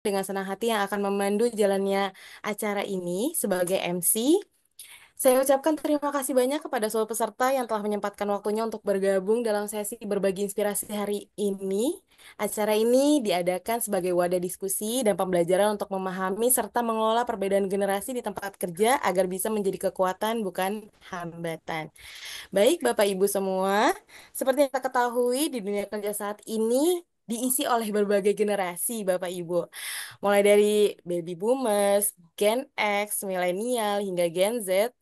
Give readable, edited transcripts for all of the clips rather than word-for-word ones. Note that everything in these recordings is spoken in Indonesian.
dengan senang hati yang akan memandu jalannya acara ini sebagai MC. Saya ucapkan terima kasih banyak kepada seluruh peserta yang telah menyempatkan waktunya untuk bergabung dalam sesi berbagi inspirasi hari ini. Acara ini diadakan sebagai wadah diskusi dan pembelajaran untuk memahami serta mengelola perbedaan generasi di tempat kerja agar bisa menjadi kekuatan bukan hambatan. Baik, Bapak Ibu semua, seperti yang kita ketahui di dunia kerja saat ini diisi oleh berbagai generasi, Bapak Ibu. Mulai dari baby boomers, Gen X, milenial, hingga Gen Z.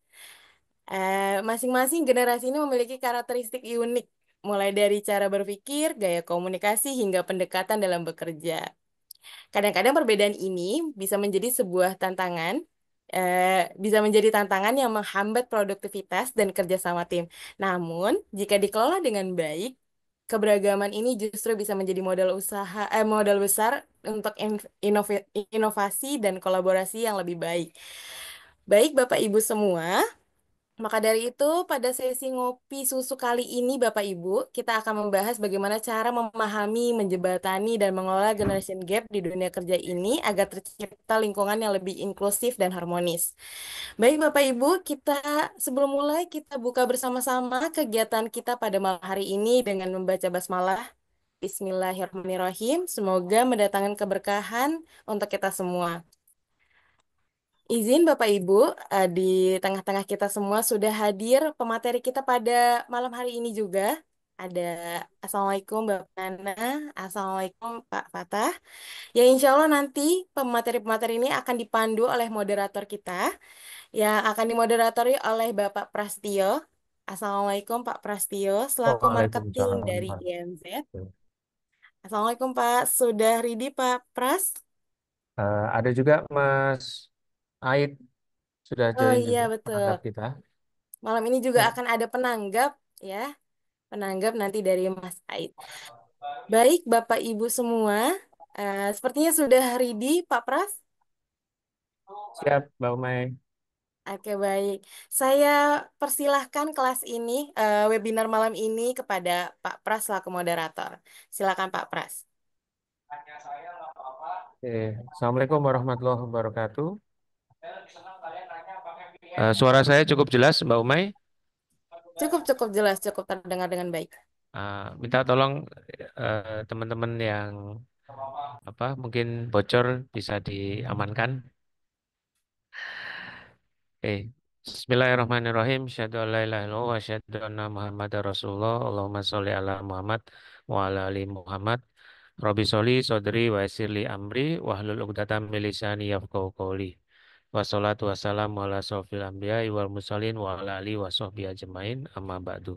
Masing-masing generasi ini memiliki karakteristik unik, mulai dari cara berpikir, gaya komunikasi, hingga pendekatan dalam bekerja. Kadang-kadang perbedaan ini bisa menjadi sebuah tantangan, bisa menjadi tantangan yang menghambat produktivitas dan kerjasama tim. Namun, jika dikelola dengan baik, keberagaman ini justru bisa menjadi modal besar untuk inovasi dan kolaborasi yang lebih baik. Baik, Bapak Ibu semua. Maka dari itu, pada sesi ngopi susu kali ini, Bapak Ibu, kita akan membahas bagaimana cara memahami, menjebatani, dan mengelola generation gap di dunia kerja ini agar tercipta lingkungan yang lebih inklusif dan harmonis. Baik, Bapak Ibu, sebelum mulai, kita buka bersama-sama kegiatan kita pada malam hari ini dengan membaca basmalah. Bismillahirrahmanirrahim. Semoga mendatangkan keberkahan untuk kita semua. Izin Bapak Ibu, di tengah-tengah kita semua sudah hadir pemateri kita pada malam hari ini juga. Ada Assalamualaikum Bapak Nana, Assalamualaikum Pak Fatah. Ya insya Allah nanti pemateri-pemateri ini akan dipandu oleh moderator kita, yang akan dimoderatori oleh Bapak Prastio. Assalamualaikum Pak Prastio, selaku marketing dari Waalaikumsalam. IMZ. Assalamualaikum Pak, sudah ready Pak Pras? Ada juga Mas Aid sudah Oh join iya juga betul. penanggap kita. Malam ini juga Ya, akan ada penanggap ya, penanggap nanti dari Mas Aid. Baik, Bapak Ibu semua, sepertinya sudah ready, Pak Pras. siap, Mbak Umay. Oke, baik. Saya persilahkan kelas ini, webinar malam ini kepada Pak Pras selaku moderator. Silakan Pak Pras. Oke. Assalamualaikum warahmatullahi wabarakatuh. Suara saya cukup jelas, Mbak Umay. Cukup cukup jelas, cukup terdengar dengan baik. Minta tolong teman-teman yang mungkin bocor bisa diamankan. Oke. Bismillahirrahmanirrahim. Asyhadu an la ilaha illallah wa asyhadu anna Muhammadar Rasulullah. Allahumma sholli ala Muhammad wa ala ali Muhammad. Robi sholli sodri wa yassirli amri wahlul 'uqdatam min lisani yafqahu qawli. Wassalatu wassalamu ala sofil anbiya wal mursalin wa ala alihi wa sahbihi ajmain amma ba'du.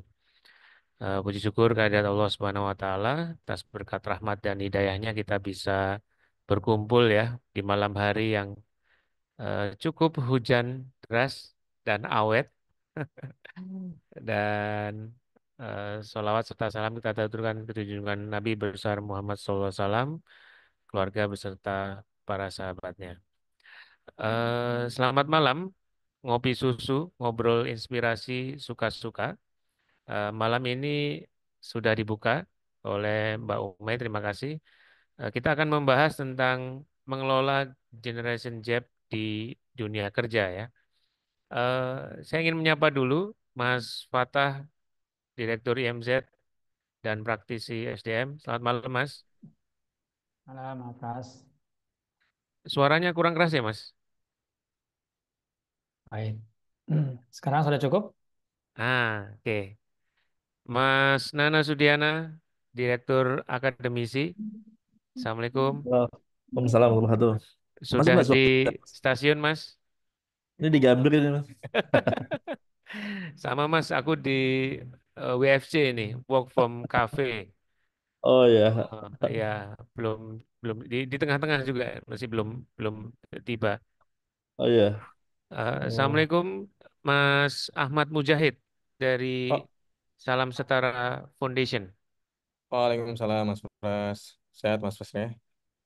Puji syukur kehadirat Allah Subhanahu wa taala atas berkat rahmat dan hidayahnya kita bisa berkumpul ya di malam hari yang cukup hujan deras dan awet. Dan sholawat serta salam kita aturkan ke junjungan Nabi besar Muhammad SAW, keluarga beserta para sahabatnya. Selamat malam, ngopi susu, ngobrol inspirasi, suka-suka. Malam ini sudah dibuka oleh Mbak Umay, terima kasih. Kita akan membahas tentang mengelola generation gap di dunia kerja ya. Eh, saya ingin menyapa dulu Mas Fatah, Direktur IMZ dan praktisi SDM. Selamat malam, Mas. Malam, Mas Pras. Suaranya kurang keras ya, Mas? Baik. Sekarang sudah cukup? Oke. Mas Nana Sudiana, Direktur Akademisi. Assalamualaikum. Waalaikumsalam warahmatullahi wabarakatuh. Masuk Sudah Mas, di waktu stasiun, Mas? ini di Gambir ini Mas. Sama, Mas. Aku di WFC ini, Work from Cafe. Oh ya, Ya, belum belum di tengah-tengah juga masih belum belum tiba. oh ya. Oh, Assalamualaikum, Mas Ahmad Mujahid dari Oh, Salam Setara Foundation. waalaikumsalam Mas Pras. Sehat Mas Pras ya?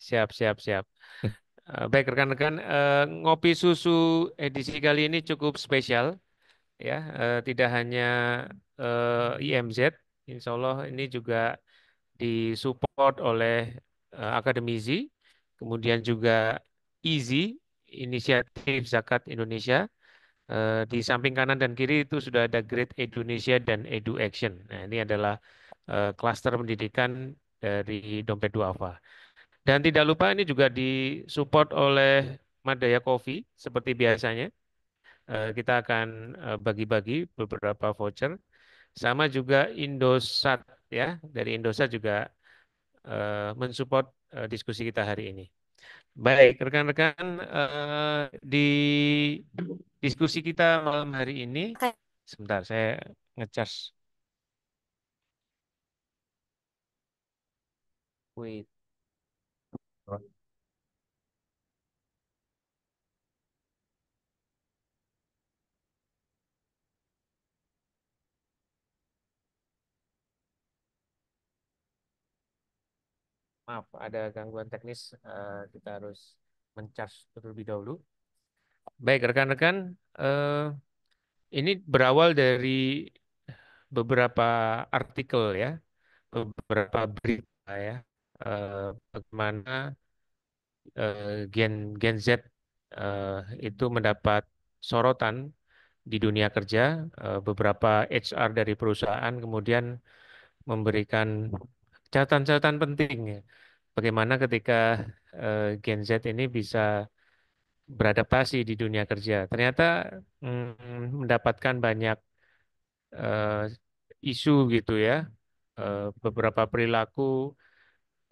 Siap, siap, siap. Baik rekan-rekan, ngopi susu edisi kali ini cukup spesial ya. Tidak hanya IMZ, Insya Allah ini juga disupport oleh akademisi kemudian juga Easy, Inisiatif Zakat Indonesia. Di samping kanan dan kiri itu sudah ada Great Indonesia dan Edu Action. Nah, ini adalah klaster pendidikan dari Dompet Duafa. Dan tidak lupa ini juga disupport oleh Madaya Coffee seperti biasanya. Kita akan bagi-bagi beberapa voucher. Sama juga Indosat ya, dari Indosat juga mensupport diskusi kita hari ini. Baik, rekan-rekan, di diskusi kita malam hari ini, sebentar saya ngecas. Wait. Maaf, ada gangguan teknis. Kita harus mencas terlebih dahulu. Baik, rekan-rekan, ini berawal dari beberapa artikel ya, beberapa berita ya, bagaimana Gen Z itu mendapat sorotan di dunia kerja. Beberapa HR dari perusahaan kemudian memberikan catatan-catatan penting ya. Bagaimana ketika Gen Z ini bisa beradaptasi di dunia kerja. Ternyata mendapatkan banyak eh, isu gitu ya. Beberapa perilaku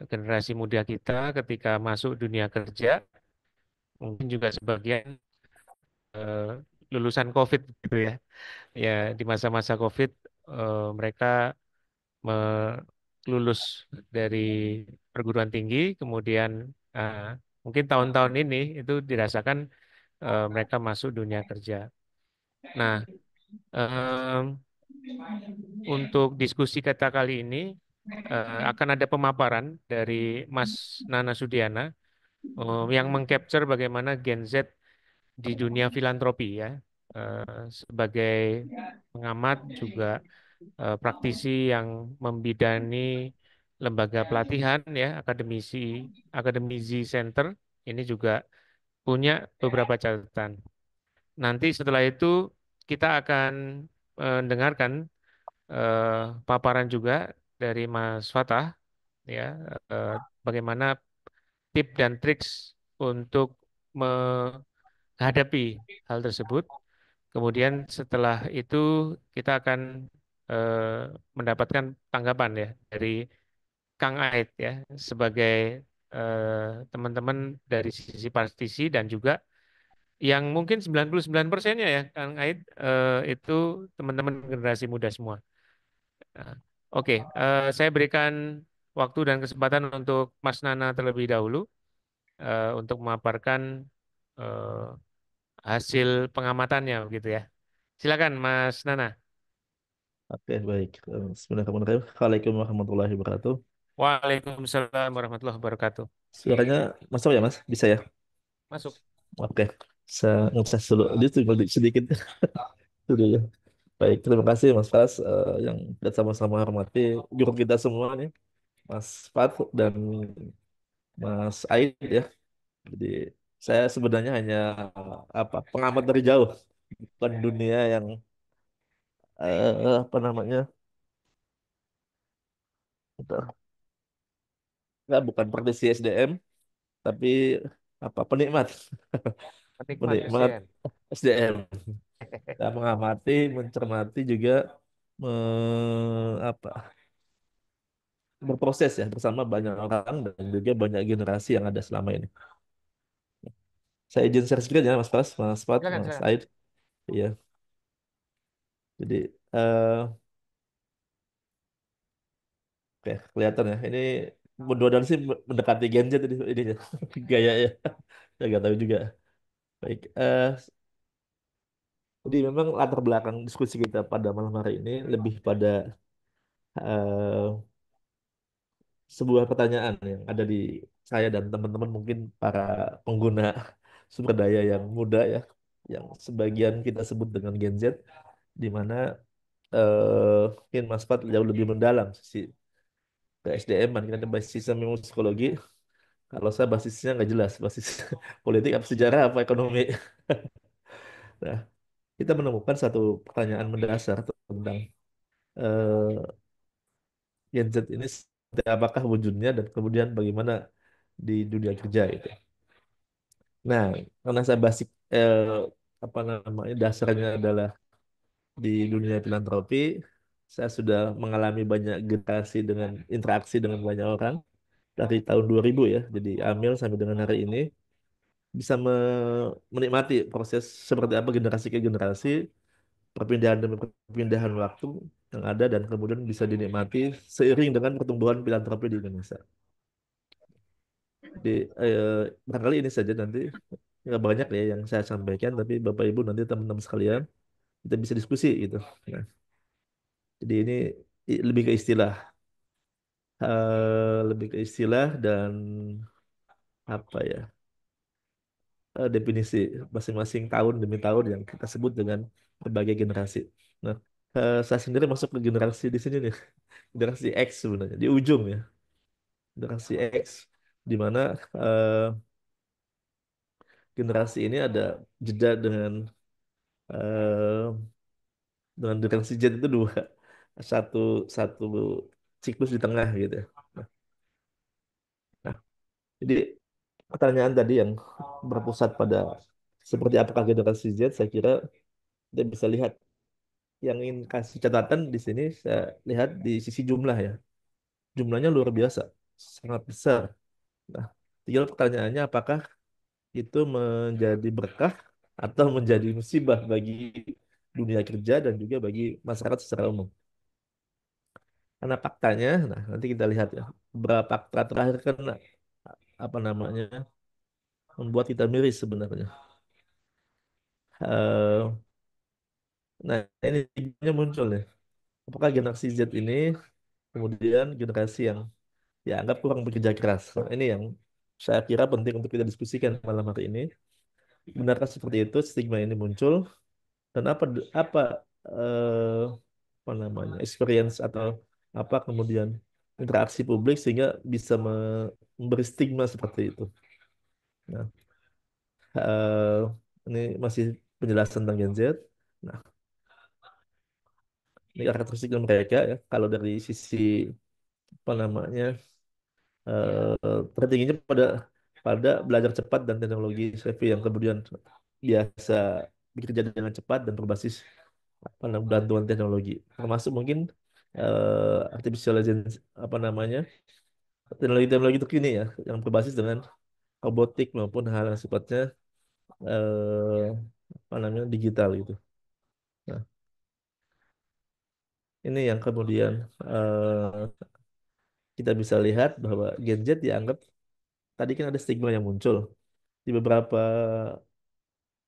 generasi muda kita ketika masuk dunia kerja, mungkin juga sebagian eh, lulusan COVID gitu ya. Ya di masa-masa COVID mereka lulus dari perguruan tinggi, kemudian mungkin tahun-tahun ini itu dirasakan mereka masuk dunia kerja. Nah, em, untuk diskusi kita kali ini akan ada pemaparan dari Mas Nana Sudiana yang mengcapture bagaimana Gen Z di dunia filantropi ya. Sebagai pengamat juga praktisi yang membidani lembaga pelatihan ya, akademisi center ini juga punya beberapa catatan. Nanti setelah itu kita akan dengarkan paparan juga dari Mas Fatah ya, eh, bagaimana tip dan triks untuk menghadapi hal tersebut. Kemudian setelah itu kita akan mendapatkan tanggapan ya dari Kang Aid ya sebagai teman-teman dari sisi praktisi dan juga yang mungkin 99%-nya ya Kang Aid itu teman-teman generasi muda semua. Nah, Oke, saya berikan waktu dan kesempatan untuk Mas Nana terlebih dahulu untuk memaparkan eh, hasil pengamatannya begitu ya. Silakan Mas Nana. Oke, baik. Bismillahirrahmanirrahim. Waalaikumsalam warahmatullahi wabarakatuh. Waalaikumsalam warahmatullahi wabarakatuh. Suaranya masuk ya, Mas? Bisa ya? Masuk. Oke. Saya ngecas dulu. Dia tinggal sedikit. Dulu ya. Baik, terima kasih Mas Fas yang kita sama-sama hormati guru kita semua nih, Mas Fat dan Mas Aid ya. Jadi saya sebenarnya hanya pengamat dari jauh, bukan dunia yang apa namanya, bentar. Nggak, bukan praktisi SDM, tapi penikmat, Penikmat penikmat SDN. SDM. Saya mengamati, mencermati juga apa berproses ya bersama banyak orang dan juga banyak generasi yang ada selama ini. Saya izin share screen ya Mas Fas, Mas Fat, Silakan, Mas silakan. Aid. Iya. Jadi eh oke, kelihatan ya. Ini mudah-mudahan sih mendekati Gen Z ini gaya ya. Saya nggak tahu juga. Baik. Jadi memang latar belakang diskusi kita pada malam hari ini lebih pada eh, sebuah pertanyaan yang ada di saya dan teman-teman mungkin para pengguna sumber daya yang muda ya, yang sebagian kita sebut dengan Gen Z, di mana mungkin Mas Fat jauh lebih mendalam sisi ke SDM, kita ada basis sistem ilmu psikologi, Kalau saya basisnya nggak jelas, basis politik apa sejarah apa ekonomi. Nah, kita menemukan satu pertanyaan mendasar tentang eh, Gen Z ini seperti apakah wujudnya dan kemudian bagaimana di dunia kerja itu. Nah, karena saya basic eh, apa namanya dasarnya adalah di dunia filantropi, saya sudah mengalami banyak generasi dengan interaksi dengan banyak orang dari tahun 2000 ya. Jadi Amil sampai dengan hari ini bisa menikmati proses seperti apa generasi ke generasi, perpindahan demi perpindahan waktu yang ada dan kemudian bisa dinikmati seiring dengan pertumbuhan filantropi di Indonesia. Jadi barangkali ini saja nanti nggak banyak ya yang saya sampaikan, tapi Bapak Ibu nanti teman-teman sekalian kita bisa diskusi gitu. Nah, jadi ini lebih ke istilah, lebih ke istilah dan apa ya definisi masing-masing tahun demi tahun yang kita sebut dengan berbagai generasi. Nah, saya sendiri masuk ke generasi di sini nih, generasi X sebenarnya di ujung ya, generasi X di mana eh, generasi ini ada jeda eh, dengan generasi Z itu dua, satu satu siklus di tengah gitu ya. Nah, jadi pertanyaan tadi yang berpusat pada seperti apakah generasi Z, saya kira kita bisa lihat yang ingin kasih catatan di sini, saya lihat di sisi jumlah ya. Jumlahnya luar biasa, sangat besar. Nah, tinggal pertanyaannya apakah itu menjadi berkah atau menjadi musibah bagi dunia kerja dan juga bagi masyarakat secara umum. Karena faktanya, nah nanti kita lihat ya, beberapa fakta terakhir kan apa namanya membuat kita miris sebenarnya. Eh, nah ini muncul nih. Apakah generasi Z ini kemudian generasi yang dianggap kurang bekerja keras? Nah, ini yang saya kira penting untuk kita diskusikan malam hari ini. Benarkah seperti itu stigma ini muncul dan apa eh, apa namanya experience atau apa kemudian interaksi publik sehingga bisa memberi stigma seperti itu. Nah, eh, ini masih penjelasan tentang Gen Z. Nah, ini karakteristik mereka ya. Kalau dari sisi apa namanya tertingginya pada pada belajar cepat dan teknologi savvy yang kemudian biasa bekerja dengan cepat dan berbasis apa bantuan teknologi. Termasuk mungkin artificial intelligence apa namanya teknologi-teknologi terkini ya yang berbasis dengan robotik maupun hal yang sifatnya eh, apa namanya digital gitu. Nah, ini yang kemudian kita bisa lihat bahwa Gen Z dianggap tadi kan ada stigma yang muncul di beberapa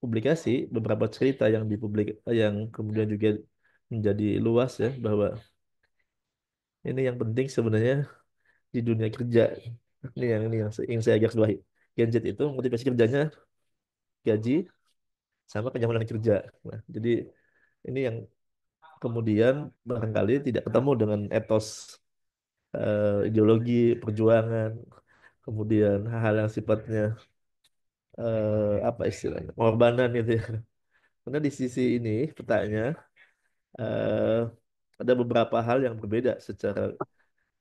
publikasi, beberapa cerita yang dipublik yang kemudian juga menjadi luas ya bahwa ini yang penting sebenarnya di dunia kerja. Ini yang ingin saya garis bawahi. Gen Z itu motivasi kerjanya gaji sama kenyamanan kerja. Nah, jadi ini yang kemudian barangkali tidak ketemu dengan etos ideologi perjuangan, kemudian hal-hal yang sifatnya apa istilahnya pengorbanan gitu ya. Karena di sisi ini petanya eh, ada beberapa hal yang berbeda secara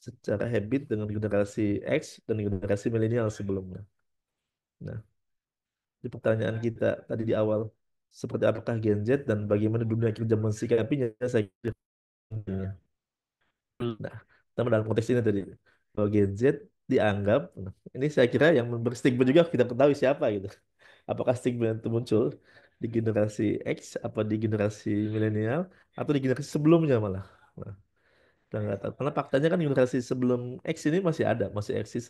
secara habit dengan generasi X dan generasi milenial sebelumnya. Nah, di pertanyaan kita tadi di awal, seperti apakah Gen Z dan bagaimana dunia kerja mensikapinya, saya kira pentingnya. Nah, terutama dalam konteks ini tadi, bahwa Gen Z dianggap, nah, ini saya kira yang berstigma juga kita ketahui siapa gitu. Apakah stigma itu muncul di generasi X, apa di generasi milenial, atau di generasi sebelumnya malah. Nah, kita nggak tahu. Karena faktanya kan generasi sebelum X ini masih ada, masih eksis,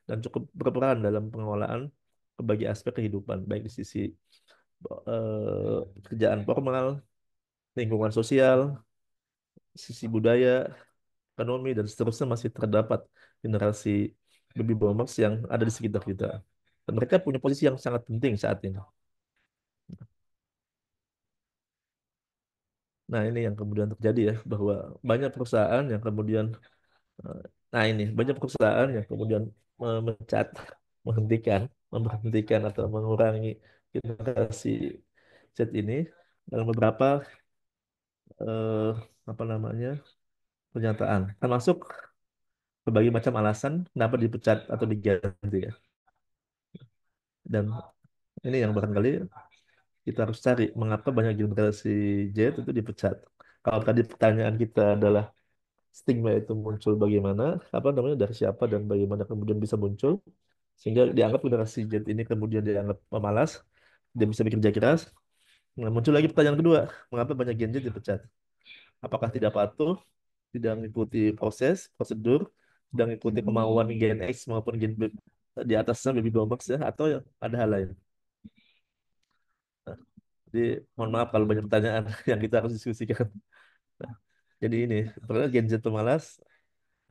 dan cukup berperan dalam pengelolaan berbagai aspek kehidupan, baik di sisi kerjaan formal, lingkungan sosial, sisi budaya, ekonomi, dan seterusnya masih terdapat generasi baby boomers yang ada di sekitar kita. Dan mereka punya posisi yang sangat penting saat ini. Nah, ini yang kemudian terjadi ya, bahwa banyak perusahaan yang kemudian, eh, nah ini, banyak perusahaan yang kemudian memecat menghentikan, memberhentikan atau mengurangi generasi Z ini dalam beberapa eh, apa namanya pernyataan, termasuk berbagai macam alasan kenapa dipecat atau diganti ya. Dan ini yang barangkali kita harus cari mengapa banyak generasi Z itu dipecat. Kalau tadi pertanyaan kita adalah stigma itu muncul bagaimana, apa namanya dari siapa dan bagaimana kemudian bisa muncul sehingga dianggap generasi Z ini kemudian dianggap pemalas, dia bisa bekerja keras. Nah, muncul lagi pertanyaan kedua, mengapa banyak Gen Z dipecat? Apakah tidak patuh, tidak mengikuti proses, prosedur, tidak mengikuti kemauan Gen X maupun di atasnya baby boomers ya, atau ada hal lain? Nah, jadi mohon maaf kalau banyak pertanyaan yang kita harus diskusikan. Nah, jadi ini, sebenarnya Gen Z pemalas,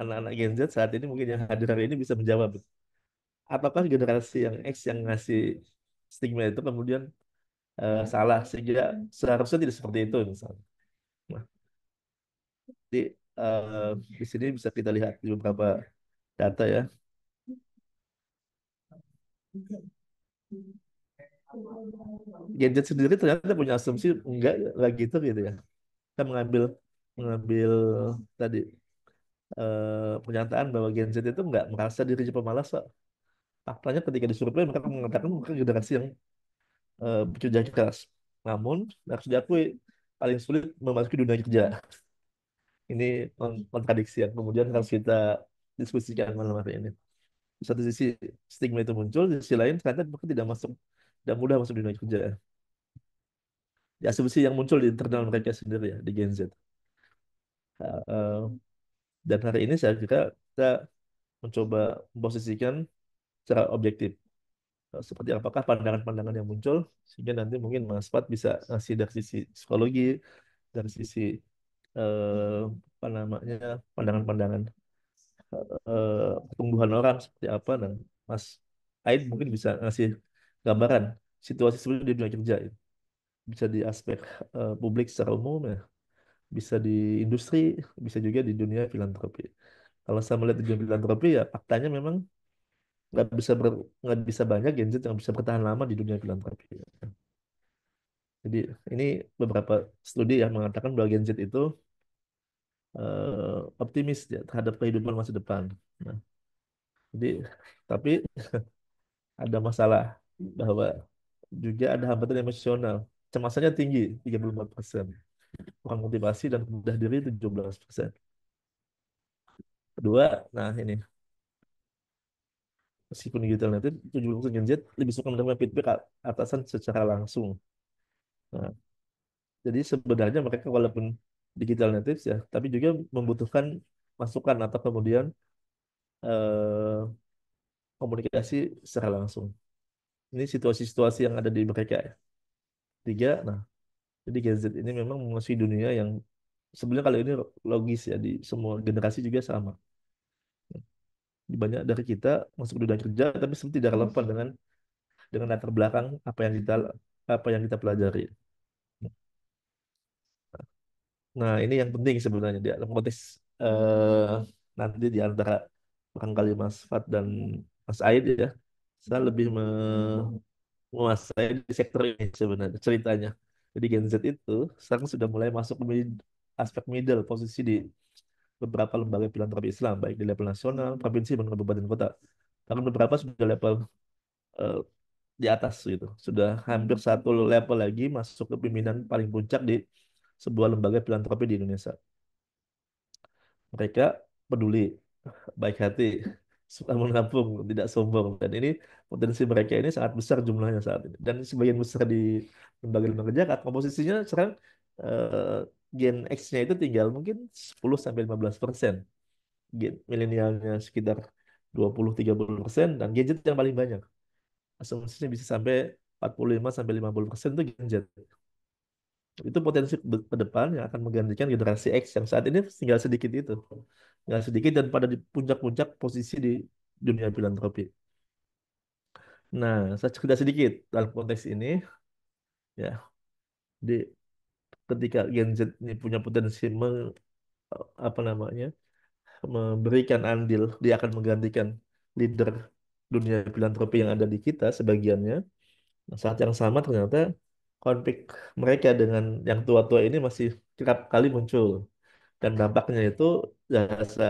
anak-anak Gen Z saat ini mungkin yang hadir hari ini bisa menjawab. Apakah generasi yang X yang ngasih stigma itu kemudian salah sehingga seharusnya tidak seperti itu misalnya. Nah, di eh, di sini bisa kita lihat di beberapa data ya. Gen Z sendiri ternyata punya asumsi enggak gitu ya. Kita mengambil mengambil tadi pernyataan bahwa Gen Z itu enggak merasa dirinya pemalas, Pak. Faktanya ketika disurvei mereka mengatakan mereka generasi yang bekerja keras. Namun harus diakui paling sulit memasuki dunia kerja. Ini kontradiksi yang kemudian harus kita diskusikan malam hari ini. Di satu sisi stigma itu muncul, di sisi lain ternyata mereka tidak mudah masuk dunia kerja. Di asumsi yang muncul di internal mereka sendiri ya, di Gen Z. Eh, dan hari ini saya kira kita mencoba memposisikan secara objektif. Seperti apakah pandangan-pandangan yang muncul, sehingga nanti mungkin Mas Fat bisa ngasih dari sisi psikologi, dari sisi eh, apa namanya pandangan-pandangan pertumbuhan orang seperti apa, dan Mas Aid mungkin bisa ngasih gambaran situasi sebenarnya di dunia kerja itu. Bisa di aspek publik secara umum ya, bisa di industri, bisa juga di dunia filantropi. Kalau saya melihat di dunia filantropi ya faktanya memang nggak bisa banyak Gen Z yang bisa bertahan lama di dunia filantropi. Jadi ini beberapa studi yang mengatakan bahwa Gen Z itu optimis ya terhadap kehidupan masa depan. Nah, jadi tapi ada masalah bahwa juga ada hambatan emosional. Cemasannya tinggi, 34%. Kurang motivasi dan rendah diri 17%. Kedua, nah ini, meskipun digital native, 70% Gen Z lebih suka menerima feedback atasan secara langsung. Nah, jadi sebenarnya mereka walaupun digital natives ya, tapi juga membutuhkan masukan atau kemudian eh, komunikasi secara langsung. Ini situasi-situasi yang ada di mereka ya. Tiga, nah, jadi Gen Z ini memang memasuki dunia yang sebenarnya kalau ini logis ya di semua generasi juga sama. Di banyak dari kita masuk dunia kerja tapi sebenarnya tidak relevan dengan latar belakang apa yang kita pelajari. Nah, ini yang penting sebenarnya di dalam konteks nanti di antara barangkali Mas Fat dan Mas Aid ya. Saya lebih menguasai di sektor ini sebenarnya ceritanya. Jadi Gen Z itu sekarang sudah mulai masuk ke aspek middle posisi di beberapa lembaga filantropi Islam, baik di level nasional, provinsi, maupun kabupaten kota. Bahkan beberapa sudah level eh, di atas gitu. Sudah hampir satu level lagi masuk ke pimpinan paling puncak di sebuah lembaga filantropi di Indonesia. Mereka peduli, baik hati, suka menabung, tidak sombong. Dan ini potensi mereka ini sangat besar jumlahnya saat ini. Dan sebagian besar di lembaga-lembaga zakat, komposisinya sekarang Gen X-nya itu tinggal mungkin 10-15%. Gen milenialnya sekitar 20-30%, dan Gen Z yang paling banyak. Asumsinya bisa sampai 45-50% itu Gen Z. Itu potensi ke depan yang akan menggantikan generasi X yang saat ini tinggal sedikit itu. Tinggal sedikit dan pada di puncak-puncak posisi di dunia filantropi. Nah, saya cerita sedikit dalam konteks ini ya. Di ketika Gen Z ini punya potensi apa namanya? Memberikan andil, dia akan menggantikan leader dunia filantropi yang ada di kita sebagiannya. Nah, saat yang sama ternyata konflik mereka dengan yang tua-tua ini masih kerap kali muncul dan dampaknya itu bahasa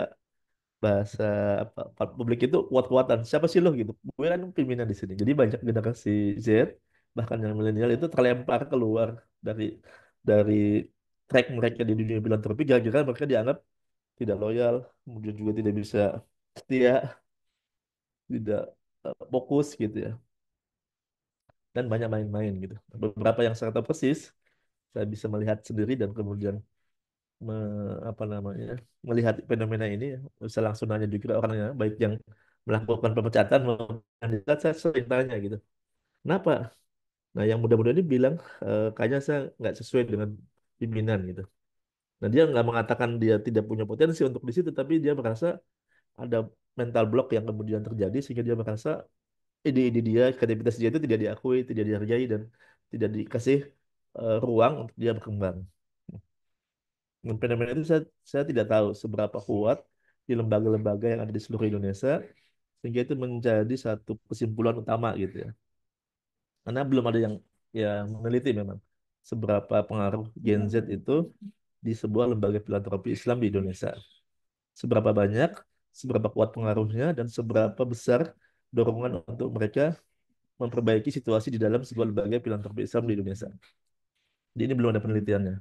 bahasa apa publik itu kuat-kuatan siapa sih lo gitu, gue kan pimpinan di sini, jadi banyak generasi Z bahkan yang milenial itu terlempar keluar dari dari track mereka di dunia filantropi gara-gara mereka dianggap tidak loyal, kemudian juga tidak bisa setia, tidak fokus gitu ya, dan banyak main-main gitu. Beberapa yang saya tahu persis, saya bisa melihat sendiri dan kemudian apa namanya melihat fenomena ini ya. Bisa langsung nanya juga orangnya, baik yang melakukan pemecatan maupun yang dipecat, saya sering tanya gitu. Kenapa? Nah, yang muda-muda ini bilang kayaknya saya nggak sesuai dengan pimpinan gitu. Nah, dia nggak mengatakan dia tidak punya potensi untuk di situ, tapi dia merasa ada mental block yang kemudian terjadi sehingga dia merasa ide-ide dia, kreativitas dia itu tidak diakui, tidak dihargai dan tidak dikasih ruang untuk dia berkembang. Dan fenomena itu saya tidak tahu seberapa kuat di lembaga-lembaga yang ada di seluruh Indonesia sehingga itu menjadi satu kesimpulan utama gitu ya. Karena belum ada yang meneliti memang seberapa pengaruh Gen Z itu di sebuah lembaga filantropi Islam di Indonesia. Seberapa banyak, seberapa kuat pengaruhnya dan seberapa besar dorongan untuk mereka memperbaiki situasi di dalam sebuah lembaga filantropi Islam di Indonesia. Jadi ini belum ada penelitiannya.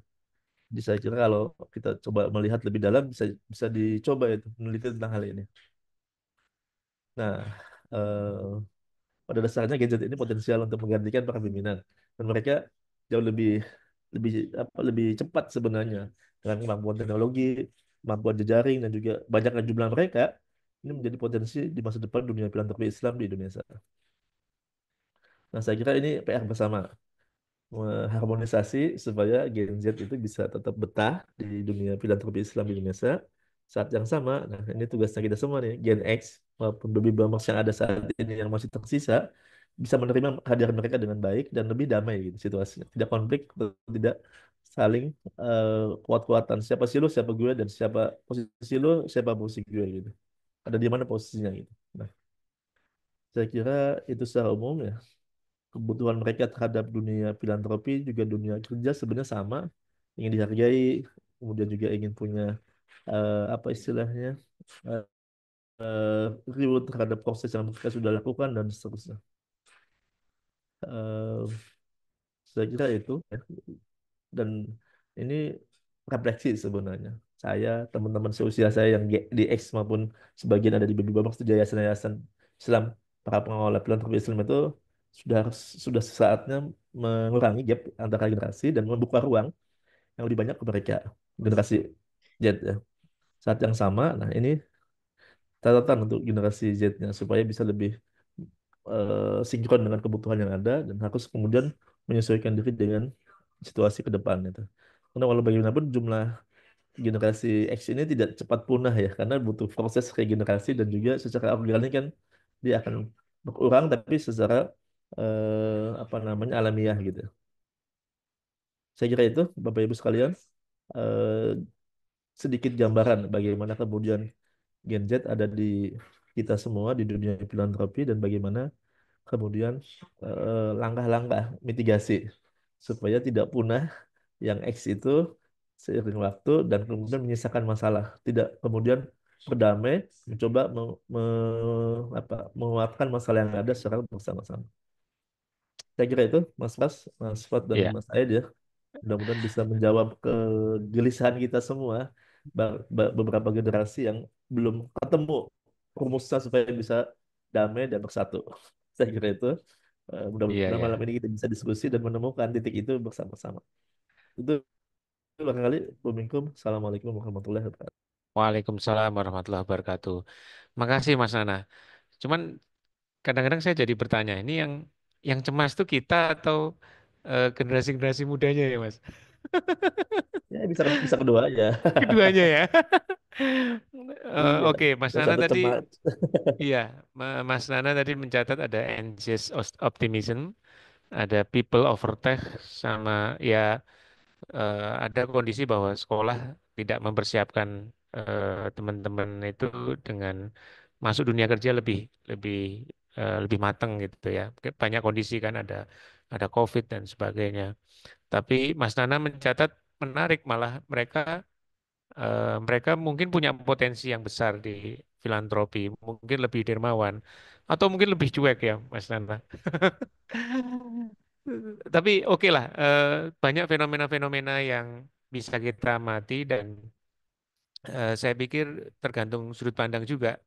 Jadi saya kira kalau kita coba melihat lebih dalam bisa bisa dicoba itu meneliti tentang hal ini. Nah, pada dasarnya gadget ini potensial untuk menggantikan para pimpinan dan mereka jauh lebih lebih lebih cepat sebenarnya dengan kemampuan teknologi, kemampuan jejaring dan juga banyaknya jumlah mereka ini menjadi potensi di masa depan dunia filantropi Islam di Indonesia. Nah, saya kira ini PR bersama mengharmonisasi supaya Gen Z itu bisa tetap betah di dunia filantropi Islam di Indonesia. Saat yang sama, nah ini tugasnya kita semua nih, Gen X maupun baby boomers yang ada saat ini yang masih tersisa, bisa menerima kehadiran mereka dengan baik dan lebih damai gitu situasinya. Tidak konflik, tidak saling kuat-kuatan. Siapa sih lu, siapa gue, dan siapa posisi lu, siapa posisi gue gitu. Ada di mana posisinya gitu. Nah, saya kira itu secara umum ya kebutuhan mereka terhadap dunia filantropi juga dunia kerja sebenarnya sama, ingin dihargai, kemudian juga ingin punya apa istilahnya eh, reward terhadap proses yang mereka sudah lakukan dan seterusnya. Eh, saya kira itu ya. Dan ini refleksi sebenarnya saya, teman-teman seusia saya yang di X maupun sebagian ada di Baby Babak di yayasan-yayasan Islam, para pengelola filantropi Islam itu sudah saatnya mengurangi gap antara generasi dan membuka ruang yang lebih banyak ke mereka generasi Z ya. Saat yang sama, nah ini catatan untuk generasi Z-nya supaya bisa lebih sinkron dengan kebutuhan yang ada dan harus kemudian menyesuaikan diri dengan situasi ke depan itu. Karena walau bagaimanapun jumlah generasi X ini tidak cepat punah ya, karena butuh proses regenerasi dan juga secara organik kan dia akan berkurang tapi secara apa namanya alamiah gitu. Saya kira itu Bapak Ibu sekalian eh, sedikit gambaran bagaimana kemudian Gen Z ada di kita semua di dunia filantropi dan bagaimana kemudian langkah-langkah mitigasi supaya tidak punah yang X itu seiring waktu dan kemudian menyisakan masalah. Tidak kemudian berdamai, mencoba menguatkan masalah yang ada secara bersama-sama. Saya kira itu, Mas Fas, Mas Fat, dan Iya, Mas Aid ya. Mudah-mudahan bisa menjawab kegelisahan kita semua, beberapa generasi yang belum ketemu rumusnya supaya bisa damai dan bersatu. Saya kira itu. iya, Mudah-mudahan ya. malam ini kita bisa diskusi dan menemukan titik itu bersama-sama. Itu barangkali. Assalamualaikum warahmatullahi wabarakatuh. Waalaikumsalam warahmatullahi wabarakatuh. Makasih Mas Nana. Cuman kadang-kadang saya jadi bertanya, ini yang cemas tuh kita atau generasi-generasi mudanya ya Mas? Ya bisa kedua aja. Keduanya ya. Iya, Oke, Mas yang Nana satu tadi, cemas. iya, Mas Nana tadi mencatat ada anxious optimism, ada people over tech, sama ya ada kondisi bahwa sekolah tidak mempersiapkan teman-teman itu dengan masuk dunia kerja lebih lebih lebih matang gitu ya. Banyak kondisi kan ada COVID dan sebagainya. Tapi Mas Nana mencatat menarik malah mereka mungkin punya potensi yang besar di filantropi, mungkin lebih dermawan, atau mungkin lebih cuek ya, Mas Nana. Tapi oke lah, banyak fenomena-fenomena yang bisa kita amati dan saya pikir tergantung sudut pandang juga.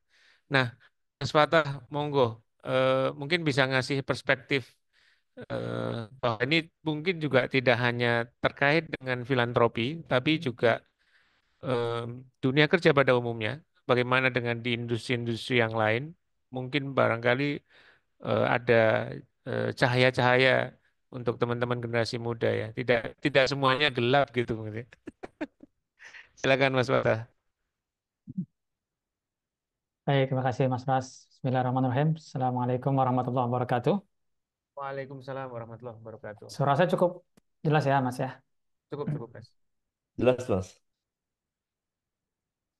Nah, Mas Fatah, monggo, mungkin bisa ngasih perspektif bahwa ini mungkin juga tidak hanya terkait dengan filantropi, tapi juga em, dunia kerja pada umumnya, bagaimana dengan di industri-industri yang lain, mungkin barangkali ada cahaya-cahaya untuk teman-teman generasi muda ya. Tidak tidak semuanya gelap gitu mungkin. Silakan Mas Fatah. Baik, terima kasih Mas Pras. Bismillahirrahmanirrahim. Assalamualaikum warahmatullahi wabarakatuh. Waalaikumsalam warahmatullahi wabarakatuh. Suara saya cukup jelas ya, Mas ya. Cukup cukup Mas. Jelas, Mas.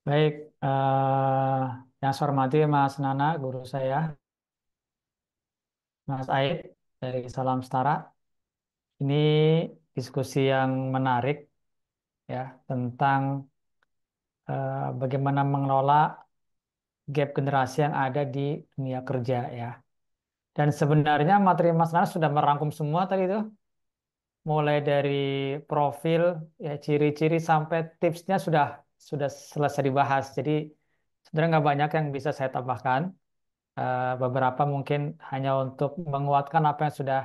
Baik, yang saya hormati Mas Nana, guru saya, Mas Aid dari Salam Setara. Ini diskusi yang menarik ya tentang bagaimana mengelola gap generasi yang ada di dunia kerja ya. Dan sebenarnya materi Mas Nana sudah merangkum semua tadi itu, mulai dari profil, ya ciri-ciri sampai tipsnya sudah selesai dibahas. Jadi sebenarnya nggak banyak yang bisa saya tambahkan. Beberapa mungkin hanya untuk menguatkan apa yang sudah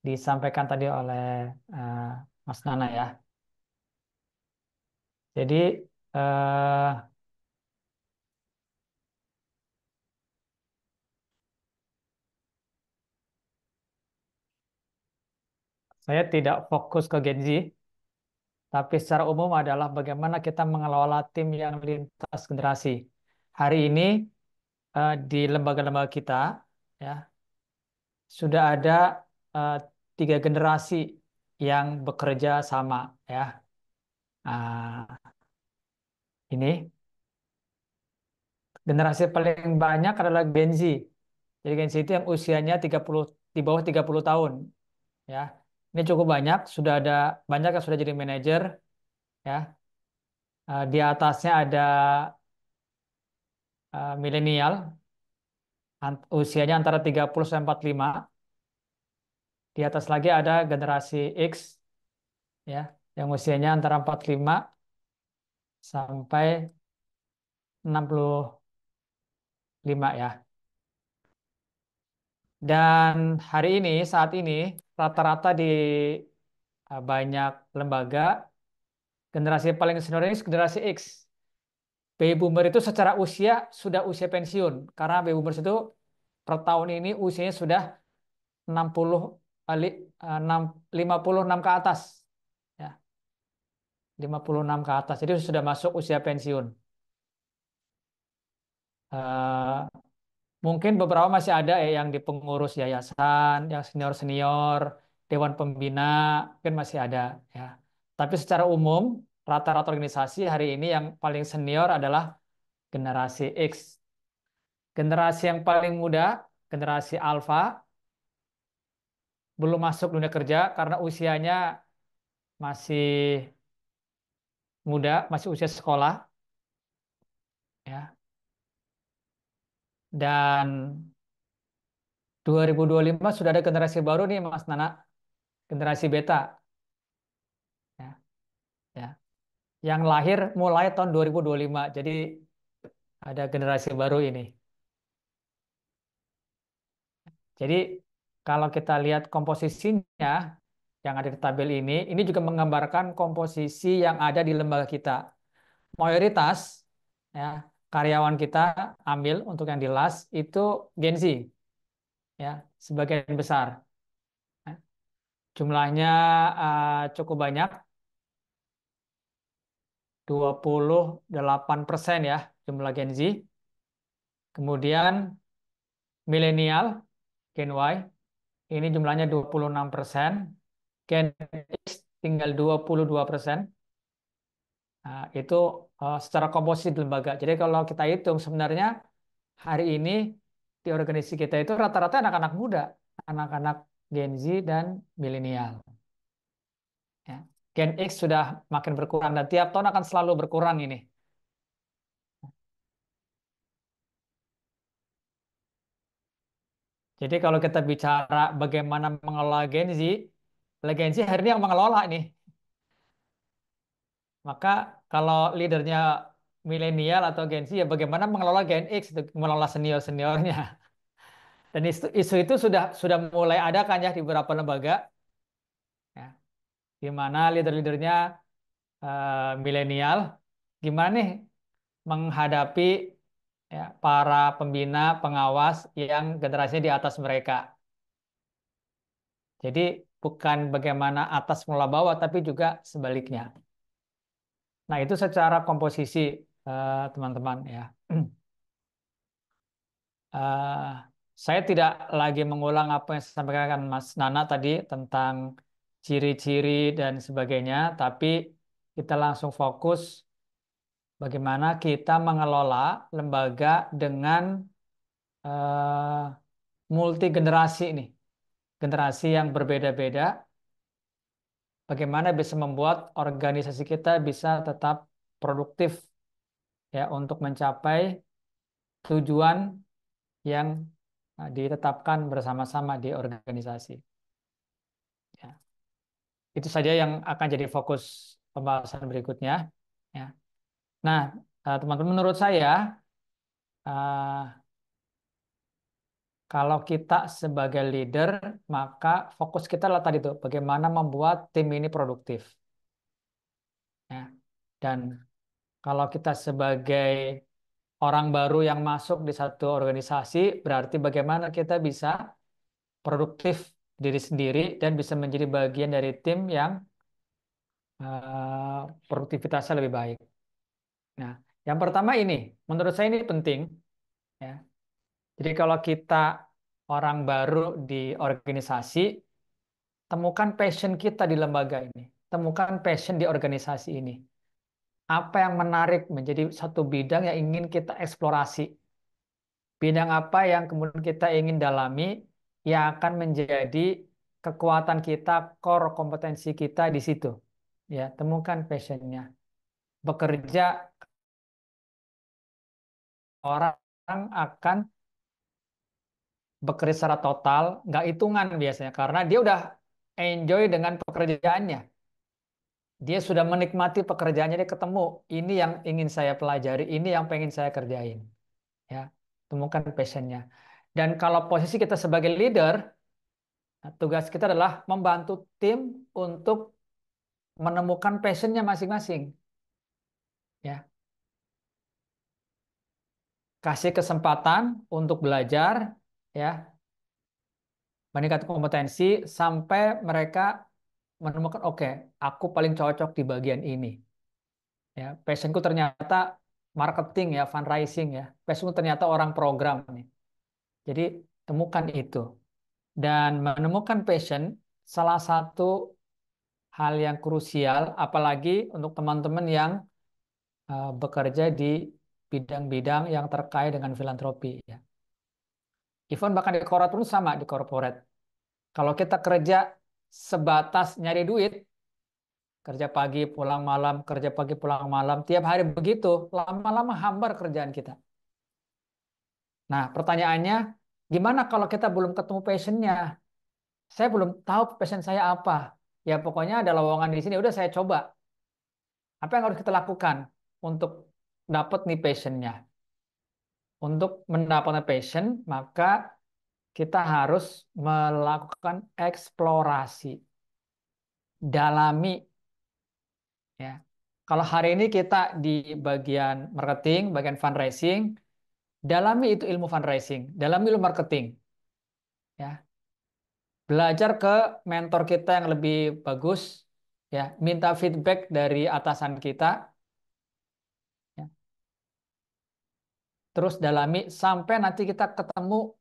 disampaikan tadi oleh eh, Mas Nana ya. Jadi eh, saya tidak fokus ke Gen Z, tapi secara umum adalah bagaimana kita mengelola tim yang lintas generasi. Hari ini di lembaga-lembaga kita ya sudah ada eh, 3 generasi yang bekerja sama ya. Ah, ini generasi paling banyak adalah Gen Z. Jadi Gen Z itu yang usianya 30 di bawah 30 tahun ya. Ini cukup banyak, sudah ada banyak yang sudah jadi manajer ya. Di atasnya ada milenial usianya antara 30 sampai 45. Di atas lagi ada generasi X ya yang usianya antara 45 sampai 65 ya. Dan hari ini, saat ini, rata-rata di banyak lembaga, generasi paling senior ini generasi X. Baby boomer itu secara usia sudah usia pensiun. Karena baby boomers itu per tahun ini usianya sudah 60, 56 ke atas. Ya, 56 ke atas. Jadi sudah masuk usia pensiun. Eh, Mungkin beberapa masih ada ya yang di pengurus yayasan, yang senior-senior, dewan pembina, mungkin masih ada ya. Tapi secara umum, rata-rata organisasi hari ini yang paling senior adalah generasi X. Generasi yang paling muda, generasi Alpha, belum masuk dunia kerja karena usianya masih muda, masih usia sekolah ya. Dan 2025 sudah ada generasi baru nih Mas Nana, generasi Beta ya. Ya. Yang lahir mulai tahun 2025. Jadi ada generasi baru ini. Jadi kalau kita lihat komposisinya yang ada di tabel ini juga menggambarkan komposisi yang ada di lembaga kita. Mayoritas ya karyawan kita ambil untuk yang di last itu Gen Z ya sebagian besar. Ya. Jumlahnya cukup banyak 28% ya jumlah Gen Z. Kemudian milenial Gen Y ini jumlahnya 26%, Gen X tinggal 22%. Nah, itu secara komposisi di lembaga. Jadi kalau kita hitung sebenarnya hari ini di organisasi kita itu rata-rata anak-anak muda, anak-anak Gen Z dan milenial. Ya. Gen X sudah makin berkurang dan tiap tahun akan selalu berkurang ini. Jadi kalau kita bicara bagaimana mengelola Gen Z, Gen Z hari ini yang mengelola nih. Maka kalau leadernya milenial atau Gen Z, ya bagaimana mengelola Gen X, mengelola senior-seniornya. Dan isu itu sudah mulai ada kan ya di beberapa lembaga, ya, di mana leader-leadernya milenial, gimana nih menghadapi ya, para pembina, pengawas yang generasinya di atas mereka. Jadi bukan bagaimana atas mengelola bawah, tapi juga sebaliknya. Nah itu secara komposisi teman-teman ya. Eh, saya tidak lagi mengulang apa yang disampaikan Mas Nana tadi tentang ciri-ciri dan sebagainya, tapi kita langsung fokus bagaimana kita mengelola lembaga dengan eh, multi generasi nih, generasi yang berbeda-beda, bagaimana bisa membuat organisasi kita bisa tetap produktif ya untuk mencapai tujuan yang ditetapkan bersama-sama di organisasi. Ya. Itu saja yang akan jadi fokus pembahasan berikutnya. Ya. Nah, teman-teman, menurut saya, eh, kalau kita sebagai leader, maka fokus kita adalah tadi tuh, bagaimana membuat tim ini produktif. Ya. Dan kalau kita sebagai orang baru yang masuk di satu organisasi, berarti bagaimana kita bisa produktif diri sendiri dan bisa menjadi bagian dari tim yang produktivitasnya lebih baik. Nah, yang pertama ini, menurut saya ini penting, ya. Jadi kalau kita orang baru di organisasi, temukan passion kita di lembaga ini, temukan passion di organisasi ini. Apa yang menarik menjadi satu bidang yang ingin kita eksplorasi, bidang apa yang kemudian kita ingin dalami, yang akan menjadi kekuatan kita, core kompetensi kita di situ. Ya, temukan passionnya. Bekerja orang akan bekerja secara total, nggak hitungan biasanya, karena dia udah enjoy dengan pekerjaannya. Dia sudah menikmati pekerjaannya, dia ketemu, ini yang ingin saya pelajari, ini yang pengen saya kerjain. Ya, temukan passionnya. Dan kalau posisi kita sebagai leader, tugas kita adalah membantu tim untuk menemukan passionnya masing-masing. Ya, kasih kesempatan untuk belajar, ya, meningkatkan kompetensi sampai mereka menemukan oke, aku paling cocok di bagian ini. Ya, passionku ternyata marketing ya, fundraising ya. Passionku ternyata orang program nih. Jadi temukan itu. Dan menemukan passion salah satu hal yang krusial, apalagi untuk teman-teman yang bekerja di bidang-bidang yang terkait dengan filantropi ya. Even bahkan di korporat pun sama di corporate. Kalau kita kerja sebatas nyari duit, kerja pagi pulang malam, kerja pagi pulang malam, tiap hari begitu, lama-lama hambar kerjaan kita. Nah, pertanyaannya, gimana kalau kita belum ketemu passionnya? Saya belum tahu passion saya apa. Ya pokoknya ada lowongan di sini, udah saya coba. Apa yang harus kita lakukan untuk dapat nih passionnya? Untuk mendapatkan passion, maka kita harus melakukan eksplorasi, dalami. Ya. Kalau hari ini kita di bagian marketing, bagian fundraising, dalami itu ilmu fundraising, dalami ilmu marketing. Ya. Belajar ke mentor kita yang lebih bagus, ya. Minta feedback dari atasan kita, ya. Terus dalami sampai nanti kita ketemu,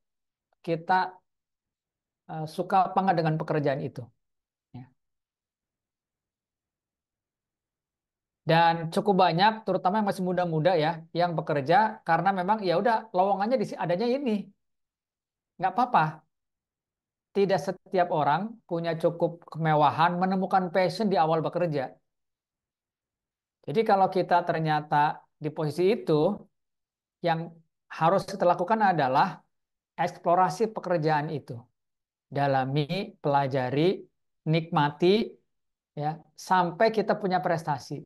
kita suka apa nggak dengan pekerjaan itu. Ya. Dan cukup banyak, terutama yang masih muda-muda ya, yang bekerja karena memang ya udah lowongannya adanya ini. nggak apa-apa. Tidak setiap orang punya cukup kemewahan menemukan passion di awal bekerja. Jadi kalau kita ternyata di posisi itu, yang harus kita lakukan adalah eksplorasi pekerjaan itu. Dalami, pelajari, nikmati, ya, sampai kita punya prestasi.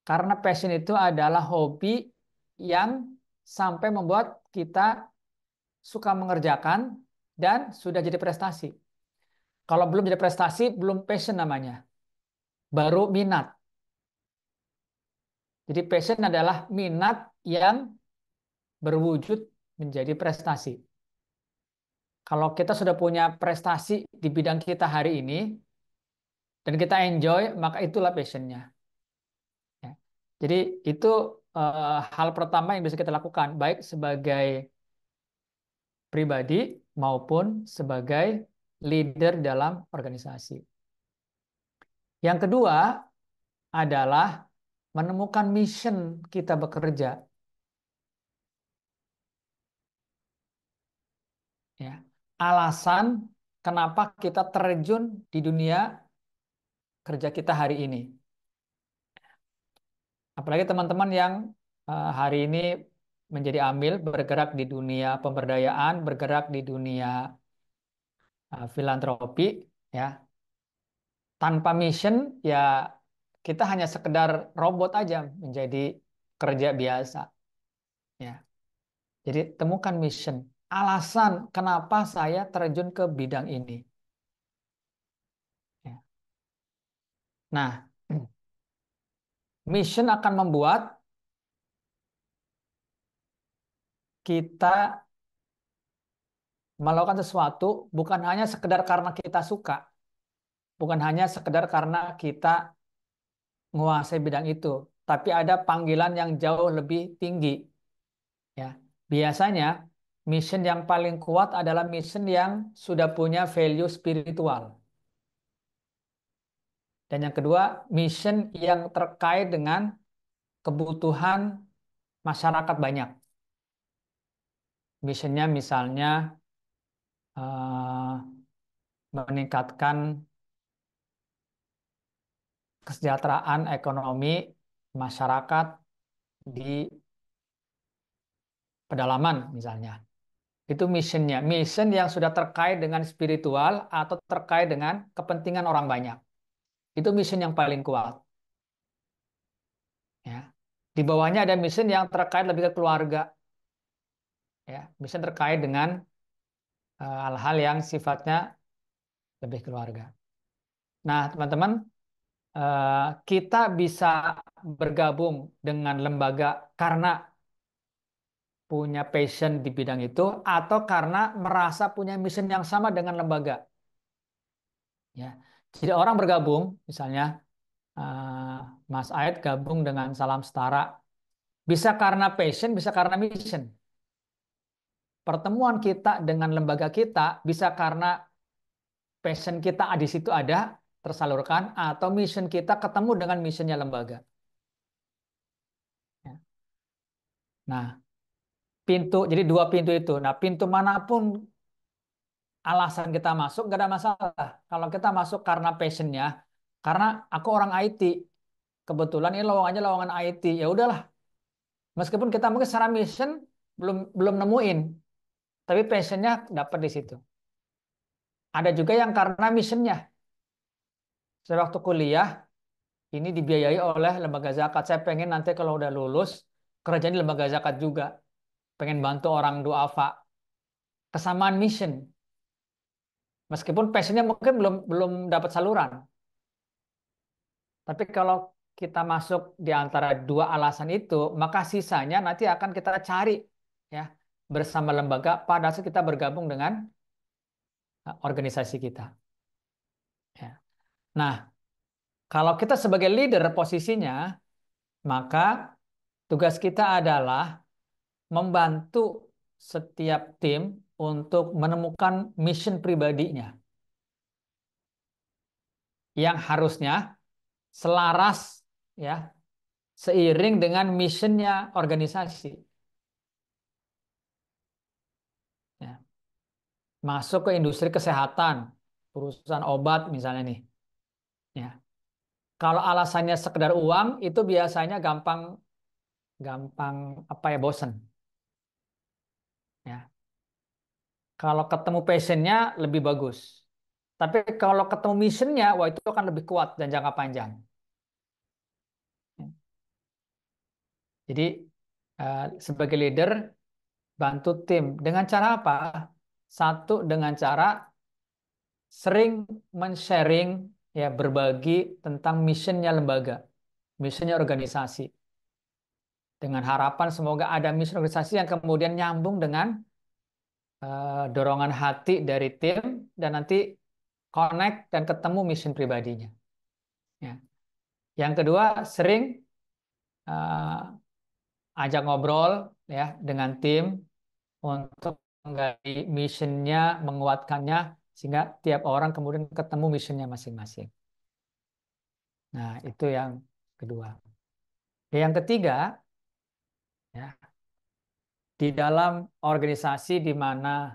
Karena passion itu adalah hobi yang sampai membuat kita suka mengerjakan dan sudah jadi prestasi. Kalau belum jadi prestasi, belum passion namanya. Baru minat. Jadi passion adalah minat yang berwujud menjadi prestasi. Kalau kita sudah punya prestasi di bidang kita hari ini, dan kita enjoy, maka itulah passionnya. Ya. Jadi itu hal pertama yang bisa kita lakukan, baik sebagai pribadi maupun sebagai leader dalam organisasi. Yang kedua adalah menemukan mission kita bekerja. Ya. Alasan kenapa kita terjun di dunia kerja kita hari ini. Apalagi teman-teman yang hari ini menjadi amil, bergerak di dunia pemberdayaan, bergerak di dunia filantropi, ya. Tanpa mission, ya kita hanya sekedar robot aja menjadi kerja biasa, ya. Jadi temukan mission, alasan kenapa saya terjun ke bidang ini. Ya. Nah, mission akan membuat kita melakukan sesuatu bukan hanya sekedar karena kita suka, bukan hanya sekedar karena kita menguasai bidang itu, tapi ada panggilan yang jauh lebih tinggi. Ya, biasanya mission yang paling kuat adalah mission yang sudah punya value spiritual. Dan yang kedua, mission yang terkait dengan kebutuhan masyarakat banyak. Missionnya misalnya eh, meningkatkan kesejahteraan ekonomi masyarakat di pedalaman misalnya. Itu missionnya. Mission yang sudah terkait dengan spiritual atau terkait dengan kepentingan orang banyak. Itu mission yang paling kuat. Ya. Di bawahnya ada mission yang terkait lebih ke keluarga. Ya. Mission terkait dengan hal-hal yang sifatnya lebih keluarga. Nah, teman-teman, kita bisa bergabung dengan lembaga karena punya passion di bidang itu atau karena merasa punya mission yang sama dengan lembaga. Ya. Jadi orang bergabung, misalnya Mas Aid gabung dengan Salam Setara, bisa karena passion, bisa karena mission. Pertemuan kita dengan lembaga kita bisa karena passion kita di situ ada, tersalurkan, atau mission kita ketemu dengan missionnya lembaga. Ya. Nah, jadi dua pintu itu. Nah, pintu manapun alasan kita masuk, gak ada masalah. Kalau kita masuk karena passionnya, karena aku orang IT, kebetulan ini lowongannya lowongan IT, ya udahlah. Meskipun kita mungkin secara mission belum belum nemuin, tapi passionnya dapat di situ. Ada juga yang karena missionnya. Saya waktu kuliah ini dibiayai oleh lembaga zakat. Saya pengen nanti kalau udah lulus kerja di lembaga zakat juga. Pengen bantu orang duafa. Kesamaan mission. Meskipun passionnya mungkin belum belum dapat saluran. Tapi kalau kita masuk di antara dua alasan itu, maka sisanya nanti akan kita cari ya bersama lembaga pada saat kita bergabung dengan organisasi kita. Ya. Nah, kalau kita sebagai leader posisinya, maka tugas kita adalah membantu setiap tim untuk menemukan mission pribadinya yang harusnya selaras ya seiring dengan missionnya organisasi. Ya. masuk ke industri kesehatan, perusahaan obat misalnya nih. Ya. Kalau alasannya sekedar uang, itu biasanya gampang gampang apa ya, bosen. Ya. Kalau ketemu passionnya lebih bagus. Tapi kalau ketemu missionnya, wah itu akan lebih kuat dan jangka panjang. Jadi sebagai leader bantu tim dengan cara apa? Satu, dengan cara sering men-sharing, ya, berbagi tentang missionnya lembaga, missionnya organisasi. Dengan harapan semoga ada mission organisasi yang kemudian nyambung dengan dorongan hati dari tim dan nanti connect dan ketemu mission pribadinya. Ya. Yang kedua, sering ajak ngobrol ya dengan tim untuk menggali missionnya, menguatkannya sehingga tiap orang kemudian ketemu missionnya masing-masing. Nah, itu yang kedua. Yang ketiga, ya, di dalam organisasi di mana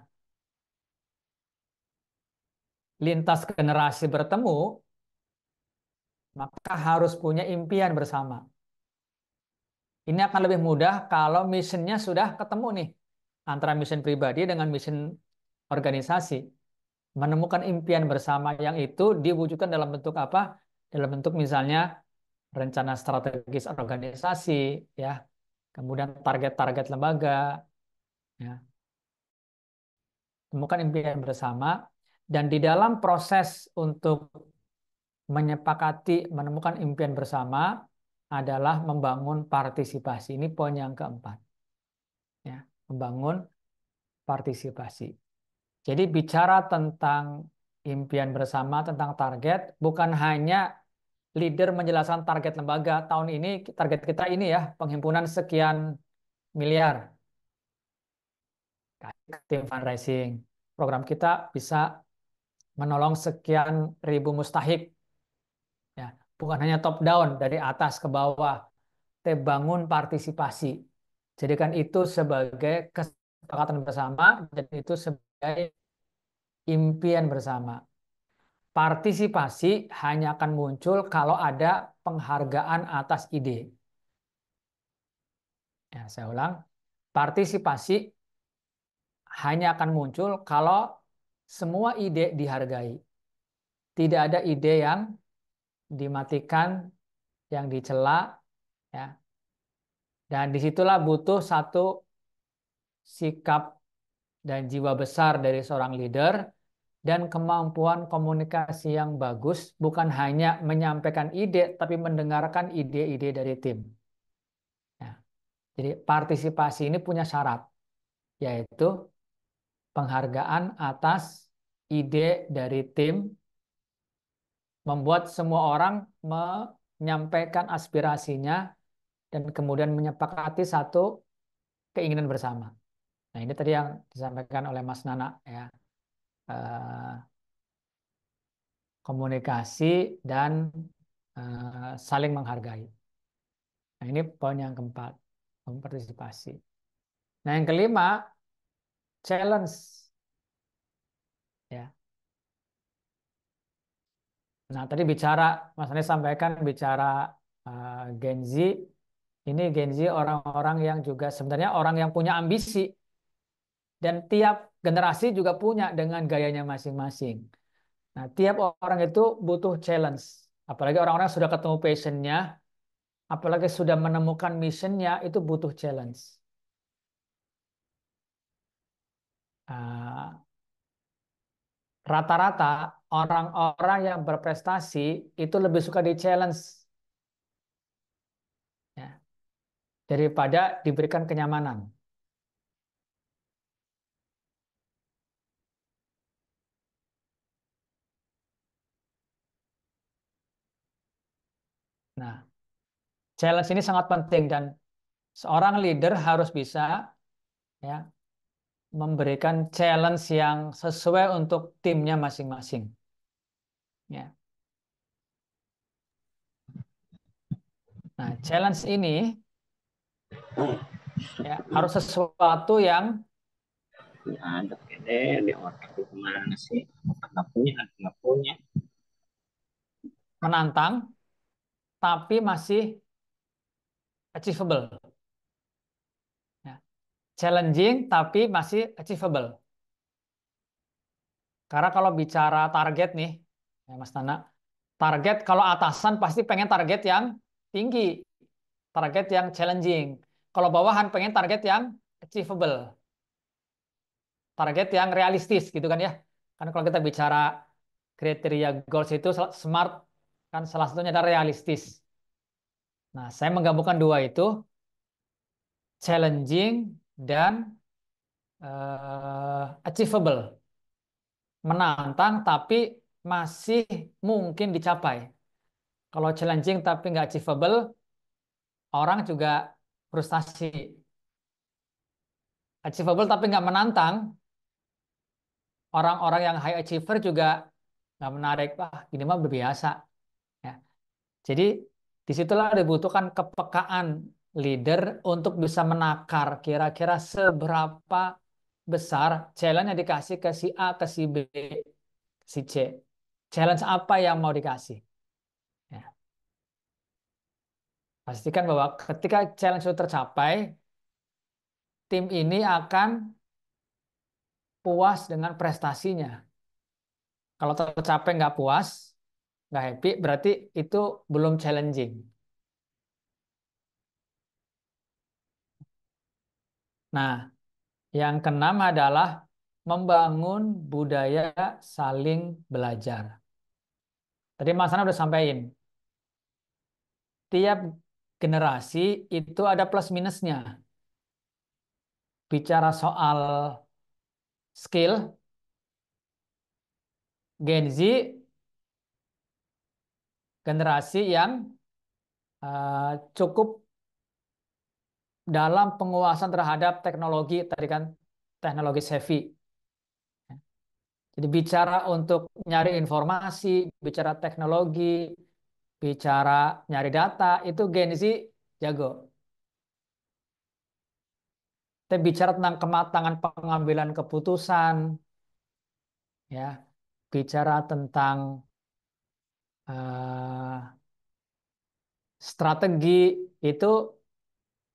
lintas generasi bertemu, maka harus punya impian bersama. Ini akan lebih mudah kalau missionnya sudah ketemu nih, antara mission pribadi dengan mission organisasi. Menemukan impian bersama yang itu diwujudkan dalam bentuk apa? Dalam bentuk misalnya rencana strategis organisasi, ya, kemudian target-target lembaga, ya. Temukan impian bersama, dan di dalam proses untuk menyepakati menemukan impian bersama adalah membangun partisipasi. Ini poin yang keempat, ya, membangun partisipasi. Jadi bicara tentang impian bersama, tentang target, bukan hanya leader menjelaskan target lembaga tahun ini, target kita ini ya, penghimpunan sekian miliar, tim fundraising. Program kita bisa menolong sekian ribu mustahik. Ya, bukan hanya top down dari atas ke bawah, tapi bangun partisipasi. Jadikan itu sebagai kesepakatan bersama dan itu sebagai impian bersama. Partisipasi hanya akan muncul kalau ada penghargaan atas ide. Ya, saya ulang, partisipasi hanya akan muncul kalau semua ide dihargai. Tidak ada ide yang dimatikan, yang dicela, ya. Dan disitulah butuh satu sikap dan jiwa besar dari seorang leader dan kemampuan komunikasi yang bagus, bukan hanya menyampaikan ide, tapi mendengarkan ide-ide dari tim. Ya. Jadi partisipasi ini punya syarat, yaitu penghargaan atas ide dari tim, membuat semua orang menyampaikan aspirasinya dan kemudian menyepakati satu keinginan bersama. Nah, ini tadi yang disampaikan oleh Mas Nana, ya. Eh, Komunikasi dan saling menghargai. Nah, ini poin yang keempat, partisipasi. Nah, yang kelima, challenge, ya. Nah, tadi bicara, Mas Anies sampaikan bicara Gen Z. Ini Gen Z orang-orang yang juga sebenarnya orang yang punya ambisi. Dan tiap generasi juga punya dengan gayanya masing-masing. Nah, tiap orang itu butuh challenge. Apalagi orang-orang yang sudah ketemu passionnya, apalagi sudah menemukan missionnya, itu butuh challenge. Rata-rata orang-orang yang berprestasi itu lebih suka di challenge, ya, daripada diberikan kenyamanan. Nah, challenge ini sangat penting dan seorang leader harus bisa, ya, memberikan challenge yang sesuai untuk timnya masing-masing. Ya. Nah, challenge ini, ya, harus sesuatu yang Ya ada deh di otak itu mana sih? Otak nggak punya. Menantang, tapi masih achievable. Ya. Challenging, tapi masih achievable. Karena kalau bicara target nih, ya Mas Tana, target kalau atasan pasti pengen target yang tinggi, target yang challenging. Kalau bawahan pengen target yang achievable, target yang realistis gitu kan ya. Kan kalau kita bicara kriteria goals itu smart kan salah satunya adalah realistis. Nah, saya menggabungkan dua itu, challenging dan achievable. Menantang tapi masih mungkin dicapai. Kalau challenging tapi nggak achievable, orang juga frustasi. Achievable tapi nggak menantang, orang-orang yang high achiever juga nggak menarik. Wah, ini mah udah biasa. Ya. Jadi disitulah dibutuhkan kepekaan leader untuk bisa menakar kira-kira seberapa besar challenge yang dikasih ke si A, ke si B, si C. Challenge apa yang mau dikasih. Ya. Pastikan bahwa ketika challenge itu tercapai, tim ini akan puas dengan prestasinya. Kalau tercapai nggak puas, nggak happy, berarti itu belum challenging. Nah, yang keenam adalah membangun budaya saling belajar. Tadi Mas Ana udah sampaikan, tiap generasi itu ada plus minusnya. Bicara soal skill, Gen Z generasi yang cukup dalam penguasaan terhadap teknologi, tadi kan teknologi savvy. Jadi bicara untuk nyari informasi, bicara teknologi, bicara nyari data, itu Gen Z jago. Kita bicara tentang kematangan pengambilan keputusan, ya, bicara tentang uh, strategi, itu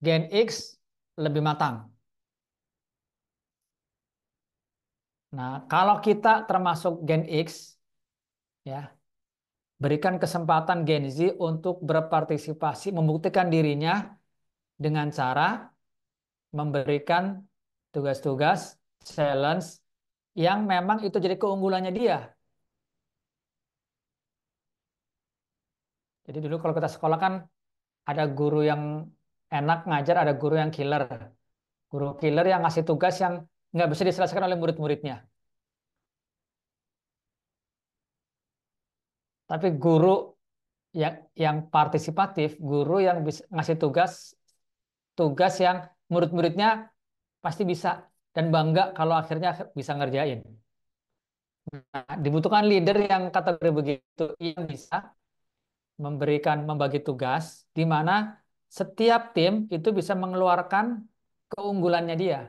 Gen X lebih matang. Nah, kalau kita termasuk Gen X, ya, berikan kesempatan Gen Z untuk berpartisipasi, membuktikan dirinya dengan cara memberikan tugas-tugas, challenge yang memang itu jadi keunggulannya dia. Jadi dulu kalau kita sekolah kan ada guru yang enak ngajar, ada guru yang killer. Guru killer yang ngasih tugas yang nggak bisa diselesaikan oleh murid-muridnya. Tapi guru yang partisipatif, guru yang bisa ngasih tugas tugas yang murid-muridnya pasti bisa dan bangga kalau akhirnya bisa ngerjain. Nah, dibutuhkan leader yang kategori begitu, yang bisa membagi tugas di mana setiap tim itu bisa mengeluarkan keunggulannya dia.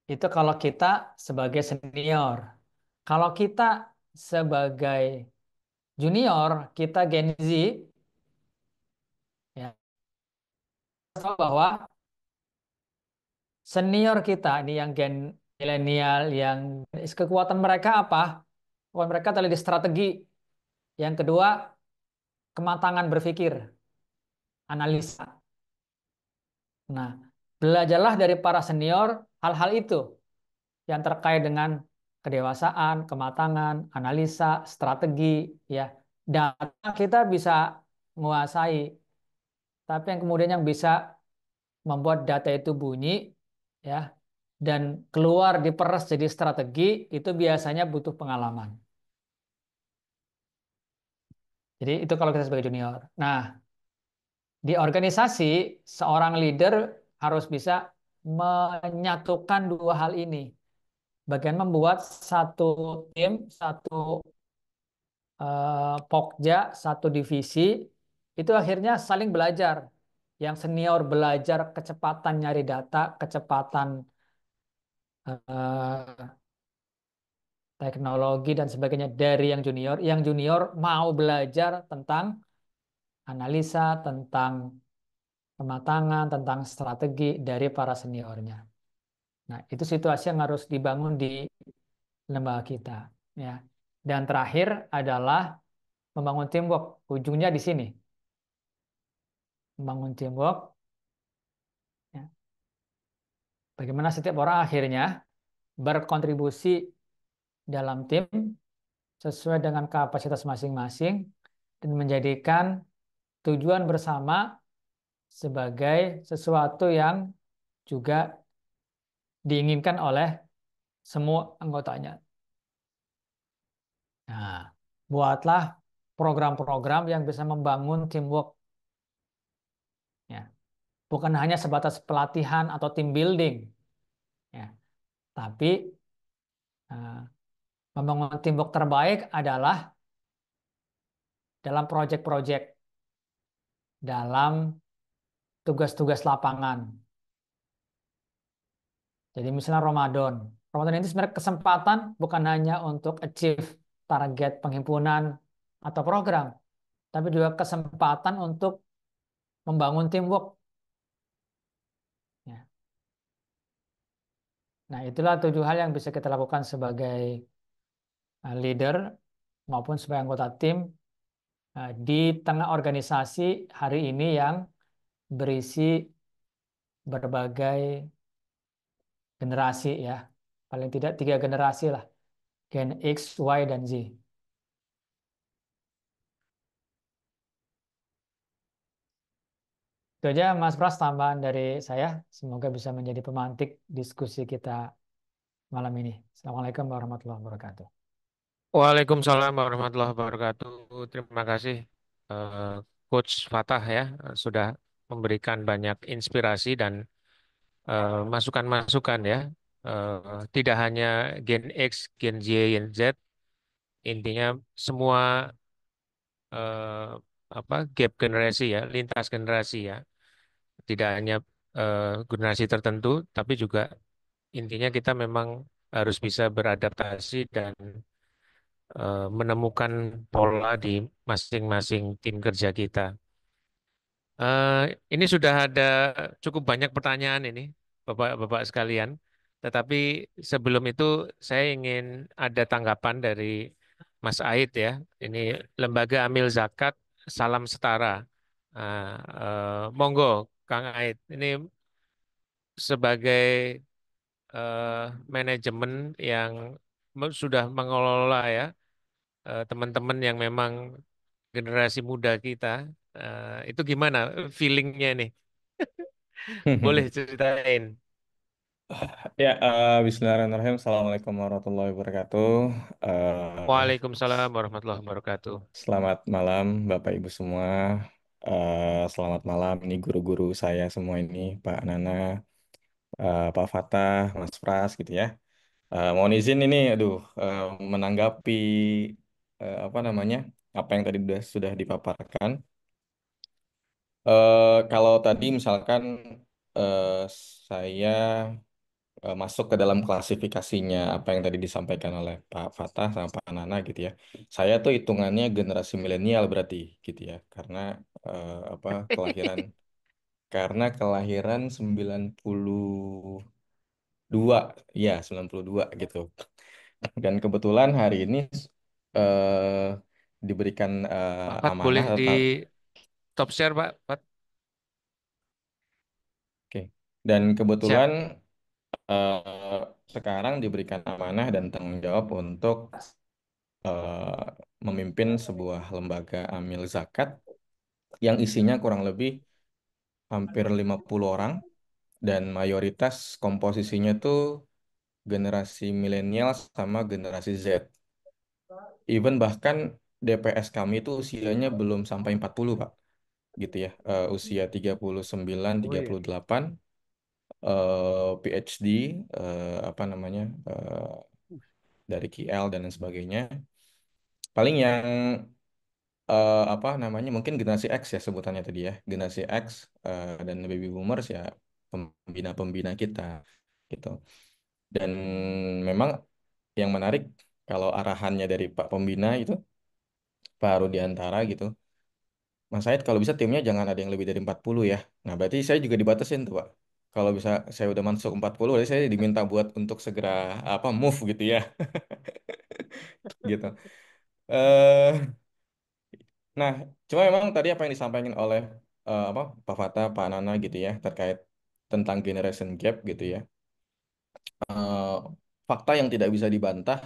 Itu kalau kita sebagai senior. Kalau kita sebagai junior, kita Gen Z, ya, tahu bahwa senior kita ini yang gen milenial, yang kekuatan mereka apa? Kekuatan mereka adalah di strategi. Yang kedua, kematangan berpikir, analisa. Nah, belajarlah dari para senior hal-hal itu yang terkait dengan kedewasaan, kematangan, analisa, strategi, ya. Data kita bisa menguasai, tapi yang kemudian yang bisa membuat data itu bunyi, ya, dan keluar diperas jadi strategi, itu biasanya butuh pengalaman. Jadi itu kalau kita sebagai junior. Nah, di organisasi seorang leader harus bisa menyatukan dua hal ini. Bagian membuat satu tim, satu pokja, satu divisi, itu akhirnya saling belajar. yang senior belajar kecepatan nyari data, kecepatan eh, teknologi dan sebagainya dari yang junior. Yang junior mau belajar tentang analisa, tentang pematangan, tentang strategi dari para seniornya. Nah, itu situasi yang harus dibangun di lembaga kita, ya. Dan terakhir adalah membangun teamwork. Ujungnya di sini, membangun teamwork. Ya. Bagaimana setiap orang akhirnya berkontribusi dalam tim sesuai dengan kapasitas masing-masing dan menjadikan tujuan bersama sebagai sesuatu yang juga diinginkan oleh semua anggotanya. Nah, buatlah program-program yang bisa membangun teamwork, ya. Bukan hanya sebatas pelatihan atau team building, ya. Tapi membangun teamwork terbaik adalah dalam proyek-proyek, dalam tugas-tugas lapangan. Jadi misalnya Ramadan. Ramadan ini sebenarnya kesempatan bukan hanya untuk achieve target penghimpunan atau program, tapi juga kesempatan untuk membangun teamwork. Ya. Nah, itulah 7 hal yang bisa kita lakukan sebagai leader maupun sebagai anggota tim di tengah organisasi hari ini yang berisi berbagai generasi, ya. Paling tidak 3 generasi lah. Gen X, Y, dan Z. Itu aja Mas Pras tambahan dari saya. Semoga bisa menjadi pemantik diskusi kita malam ini. Assalamualaikum warahmatullahi wabarakatuh. Waalaikumsalam warahmatullahi wabarakatuh. Terima kasih eh, Coach Fatah ya sudah memberikan banyak inspirasi dan masukan-masukan ya. Tidak hanya Gen X, Gen Y, Gen Z, intinya semua eh, gap generasi ya, lintas generasi ya. Tidak hanya generasi tertentu, tapi juga intinya kita memang harus bisa beradaptasi dan menemukan pola di masing-masing tim kerja kita. Eh, ini sudah ada cukup banyak pertanyaan ini, Bapak-bapak sekalian. Tetapi sebelum itu saya ingin ada tanggapan dari Mas Aid ya. Ini Lembaga Amil Zakat Salam Setara. Nah, monggo Kang Aid. Ini sebagai manajemen yang sudah mengelola ya teman-teman yang memang generasi muda kita, itu gimana feelingnya nih? Boleh ceritain. Ya, Bismillahirrahmanirrahim. Assalamualaikum warahmatullahi wabarakatuh. Eh, Waalaikumsalam warahmatullahi wabarakatuh. Selamat malam, Bapak Ibu semua. Selamat malam, ini guru-guru saya semua ini, Pak Nana, Pak Fatah, Mas Pras, gitu ya. Mohon izin ini, aduh, menanggapi apa namanya, apa yang tadi sudah dipaparkan. Kalau tadi misalkan eh, saya masuk ke dalam klasifikasinya apa yang tadi disampaikan oleh Pak Fatah sama Pak Nana gitu ya. Saya tuh hitungannya generasi milenial berarti gitu ya. Apa kelahiran 92, ya 92 gitu. Dan kebetulan hari ini eh, diberikan Pak Fat boleh amanah di atau top share Pak Fat? oke. Dan Siap. kebetulan sekarang diberikan amanah dan tanggung jawab untuk eh, memimpin sebuah lembaga amil zakat yang isinya kurang lebih hampir 50 orang dan mayoritas komposisinya tuh generasi milenial sama generasi Z. Even bahkan DPS kami itu usianya belum sampai 40 Pak. Gitu ya. Usia 39, Oh iya. 38, PhD, apa namanya, dari KL dan lain sebagainya. Paling yang apa namanya mungkin generasi X ya sebutannya tadi ya, generasi X dan baby boomers ya pembina-pembina kita gitu. Dan memang yang menarik kalau arahannya dari Pak Pembina itu Pak Rudiantara gitu. Mas Said kalau bisa timnya jangan ada yang lebih dari 40 ya. Nah, berarti saya juga dibatasin tuh, Pak. Kalau bisa saya udah masuk 40, berarti saya diminta buat untuk segera apa move gitu ya. Gitu. Eh nah, cuma memang tadi apa yang disampaikan oleh apa Pak Fatah, Pak Nana gitu ya terkait tentang generation gap gitu ya. Eh, fakta yang tidak bisa dibantah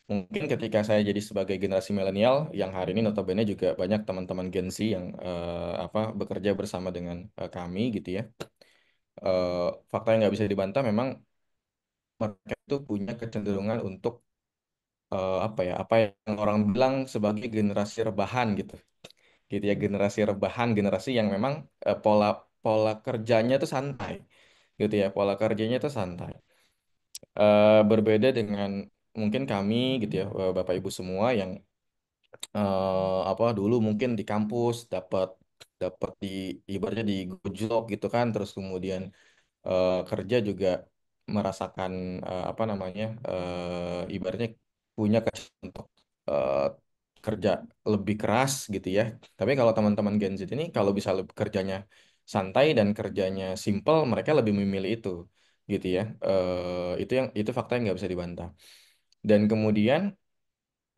mungkin ketika saya jadi sebagai generasi milenial yang hari ini notabene juga banyak teman-teman Gen Z yang apa bekerja bersama dengan kami gitu ya. Fakta yang nggak bisa dibantah memang mereka itu punya kecenderungan untuk apa yang orang bilang sebagai generasi rebahan gitu ya, generasi rebahan, generasi yang memang pola pola kerjanya itu santai gitu ya, pola kerjanya itu santai. Berbeda dengan mungkin kami gitu ya, Bapak Ibu semua yang apa dulu mungkin di kampus dapat dapat di ibaratnya di gojlok gitu kan, terus kemudian kerja juga merasakan apa namanya ibaratnya punya untuk eh, kerja lebih keras gitu ya. Tapi kalau teman-teman Gen Z ini kalau bisa kerjanya santai dan kerjanya simple, mereka lebih memilih itu gitu ya. Itu fakta yang nggak bisa dibantah. Dan kemudian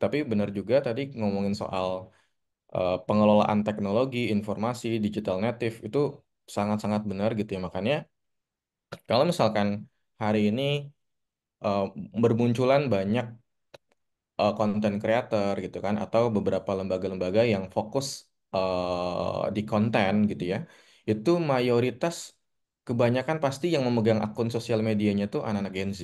tapi benar juga tadi ngomongin soal pengelolaan teknologi, informasi, digital native itu sangat-sangat benar gitu ya. Makanya kalau misalkan hari ini eh, bermunculan banyak konten creator gitu kan atau beberapa lembaga-lembaga yang fokus di konten gitu ya. Itu mayoritas kebanyakan pasti yang memegang akun sosial medianya tuh anak-anak Gen Z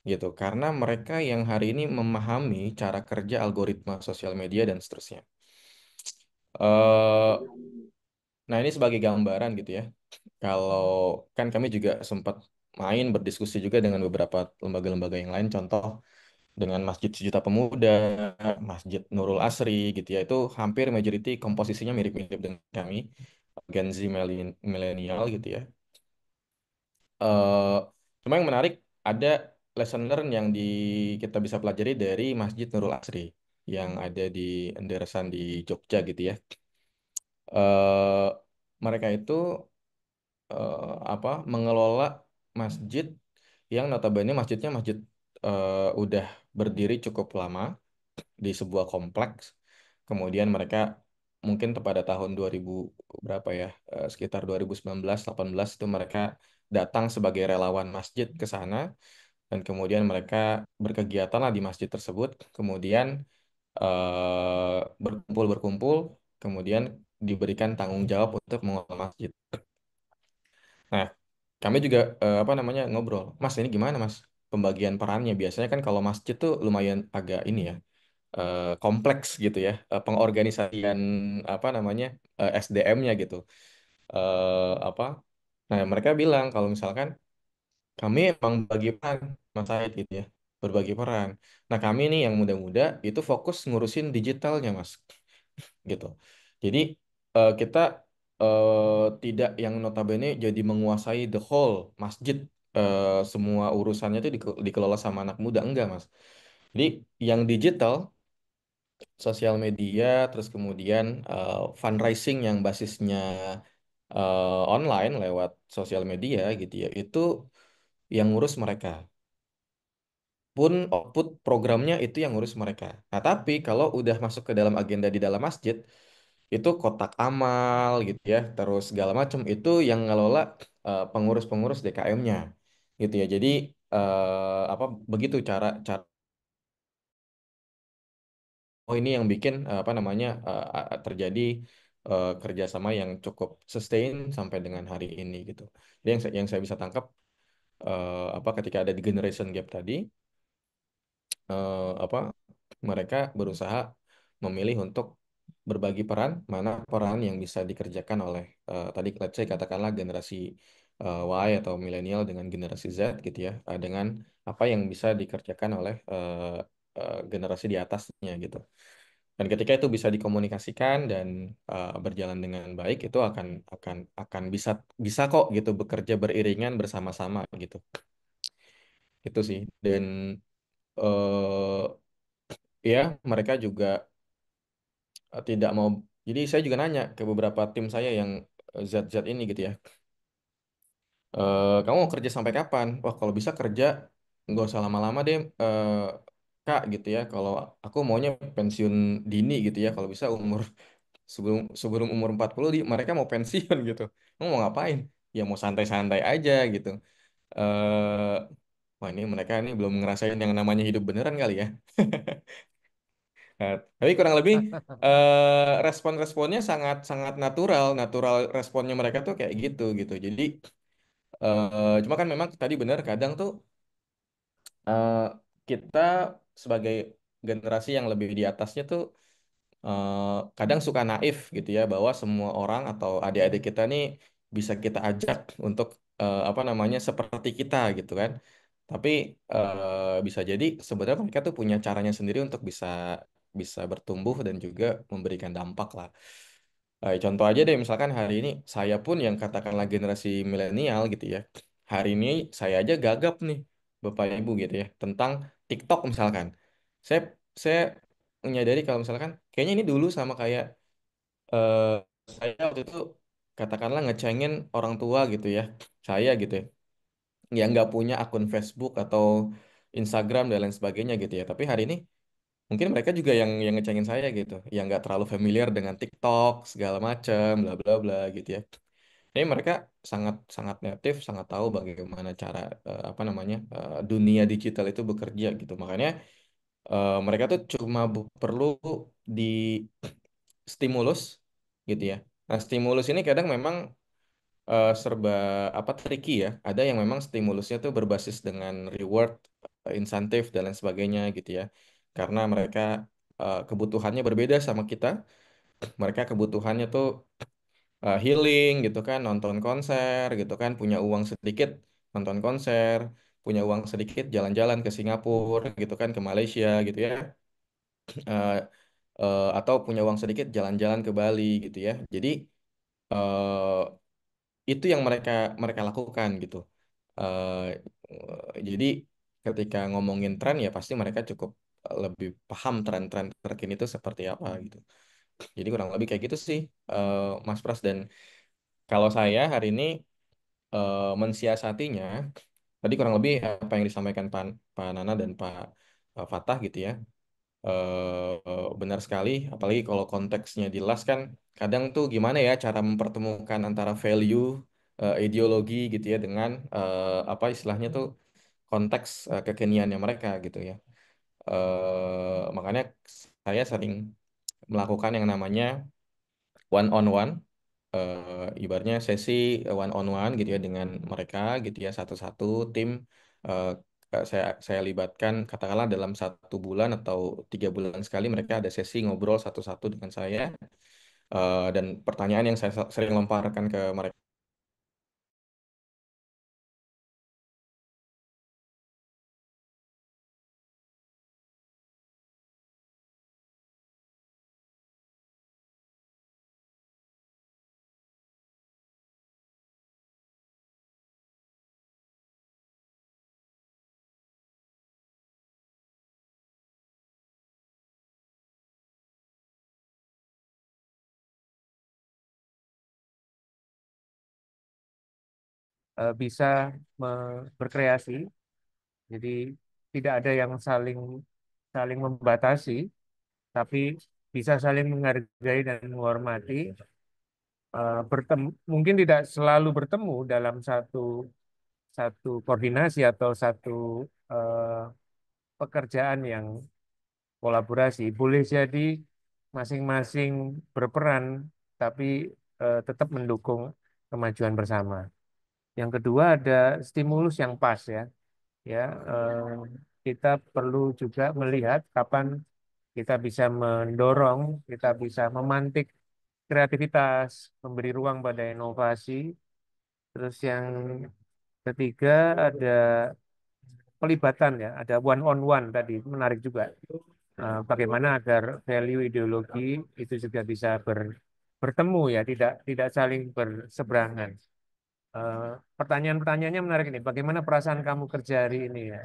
gitu. Karena mereka yang hari ini memahami cara kerja algoritma sosial media dan seterusnya. Eh, nah ini sebagai gambaran gitu ya. Kalau kan kami juga sempat main berdiskusi juga dengan beberapa lembaga-lembaga yang lain, contoh dengan Masjid Sejuta Pemuda, Masjid Nurul Asri gitu ya, itu hampir majority komposisinya mirip-mirip dengan kami, Gen Z milenial gitu ya. Eh cuma yang menarik ada lesson learn yang kita bisa pelajari dari Masjid Nurul Asri yang ada di Enderesan di Jogja gitu ya. Eh mereka itu apa mengelola masjid yang notabene masjidnya masjid udah berdiri cukup lama di sebuah kompleks. Kemudian mereka mungkin pada tahun 2000 berapa ya, sekitar 2019-18 itu mereka datang sebagai relawan masjid ke sana dan kemudian mereka berkegiatan lah di masjid tersebut. Kemudian berkumpul-berkumpul, kemudian diberikan tanggung jawab untuk mengelola masjid. Nah, kami juga apa namanya ngobrol, Mas ini gimana Mas pembagian perannya? Biasanya kan kalau masjid tuh lumayan agak ini ya kompleks gitu ya pengorganisasian apa namanya SDM-nya gitu. Apa nah mereka bilang kalau misalkan kami emang bagi peran Mas Said gitu ya berbagi peran. Nah kami nih yang muda-muda itu fokus ngurusin digitalnya Mas gitu. Jadi kita tidak yang notabene jadi menguasai the whole masjid, semua urusannya itu dikelola sama anak muda enggak Mas. Jadi yang digital sosial media, terus kemudian fundraising yang basisnya online lewat sosial media gitu ya, itu yang ngurus mereka. Pun output programnya itu yang ngurus mereka. Nah, tapi kalau udah masuk ke dalam agenda di dalam masjid, itu kotak amal gitu ya, terus segala macam itu yang ngelola pengurus-pengurus DKM-nya gitu ya. Jadi apa begitu cara cara oh ini yang bikin apa namanya terjadi kerjasama yang cukup sustain sampai dengan hari ini gitu. Jadi yang saya bisa tangkap apa ketika ada di generation gap tadi apa mereka berusaha memilih untuk berbagi peran mana peran yang bisa dikerjakan oleh tadi let's say katakanlah generasi Y atau milenial dengan generasi Z gitu ya dengan apa yang bisa dikerjakan oleh generasi di atasnya gitu. Dan ketika itu bisa dikomunikasikan dan berjalan dengan baik, itu akan bisa bisa kok gitu bekerja beriringan bersama-sama gitu. Itu sih. Dan eh ya mereka juga tidak mau. Jadi saya juga nanya ke beberapa tim saya yang zat-zat ini gitu ya. Kamu mau kerja sampai kapan? Wah, kalau bisa kerja nggak usah lama-lama deh, Kak gitu ya. Kalau aku maunya pensiun dini gitu ya. Kalau bisa umur sebelum sebelum umur 40 mereka mau pensiun gitu. Kamu mau ngapain? Ya mau santai-santai aja gitu. eh Wah, ini mereka ini belum ngerasain yang namanya hidup beneran kali ya. Tapi kurang lebih respon-responnya sangat sangat natural, natural responnya mereka tuh kayak gitu gitu. Jadi cuma kan memang tadi benar kadang tuh eh, kita sebagai generasi yang lebih di atasnya tuh kadang suka naif gitu ya bahwa semua orang atau adik-adik kita nih bisa kita ajak untuk apa namanya seperti kita gitu kan. Tapi bisa jadi sebenarnya mereka tuh punya caranya sendiri untuk bisa bisa bertumbuh dan juga memberikan dampak lah. Contoh aja deh, misalkan hari ini saya pun yang katakanlah generasi milenial gitu ya. Hari ini saya aja gagap nih, Bapak Ibu gitu ya, tentang TikTok misalkan. Saya saya menyadari kalau misalkan kayaknya ini dulu sama kayak eh, saya waktu itu katakanlah ngecengin orang tua gitu ya. Saya gitu ya, yang nggak punya akun Facebook atau Instagram dan lain sebagainya gitu ya. Tapi hari ini mungkin mereka juga yang ngecengin saya gitu, yang nggak terlalu familiar dengan TikTok segala macam, bla bla bla gitu ya. Jadi mereka sangat sangat native, sangat tahu bagaimana cara apa namanya dunia digital itu bekerja gitu. Makanya mereka tuh cuma perlu di stimulus gitu ya. Nah, stimulus ini kadang memang serba apa tricky ya. Ada yang memang stimulusnya tuh berbasis dengan reward, insentif dan lain sebagainya gitu ya. Karena mereka kebutuhannya berbeda sama kita. Mereka kebutuhannya tuh healing gitu kan, nonton konser gitu kan, punya uang sedikit nonton konser, punya uang sedikit jalan-jalan ke Singapura gitu kan, ke Malaysia gitu ya. Eh, atau punya uang sedikit jalan-jalan ke Bali gitu ya. Jadi eh, itu yang mereka mereka lakukan gitu. Jadi ketika ngomongin tren ya pasti mereka cukup lebih paham tren-tren terkini itu seperti apa gitu. Jadi kurang lebih kayak gitu sih, Mas Pras. Dan kalau saya hari ini mensiasatinya, tadi kurang lebih apa yang disampaikan Pak Nana dan Pak Fatah gitu ya. Benar sekali, apalagi kalau konteksnya jelas kan, kadang tuh gimana ya cara mempertemukan antara value, ideologi gitu ya dengan apa istilahnya tuh konteks kekiniannya mereka gitu ya. Makanya saya sering melakukan yang namanya one on one, ibaratnya sesi one on one gitu ya dengan mereka gitu ya satu-satu tim. eh, saya libatkan katakanlah dalam 1 bulan atau 3 bulan sekali mereka ada sesi ngobrol satu-satu dengan saya. Dan pertanyaan yang saya sering lemparkan ke mereka. Bisa berkreasi. Jadi tidak ada yang saling saling membatasi, tapi bisa saling menghargai dan menghormati. Bertemu, mungkin tidak selalu bertemu dalam satu satu koordinasi atau satu eh, pekerjaan yang kolaborasi. Boleh jadi masing-masing berperan, tapi tetap mendukung kemajuan bersama. Yang kedua ada stimulus yang pas ya. Ya, kita perlu juga melihat kapan kita bisa mendorong, kita bisa memantik kreativitas, memberi ruang pada inovasi. Terus yang ketiga ada pelibatan ya, ada one on one tadi, itu menarik juga. bagaimana agar value ideologi itu juga bisa bertemu ya, tidak saling berseberangan. Eh, Pertanyaan-pertanyaannya menarik ini. Bagaimana perasaan kamu kerja hari ini ya?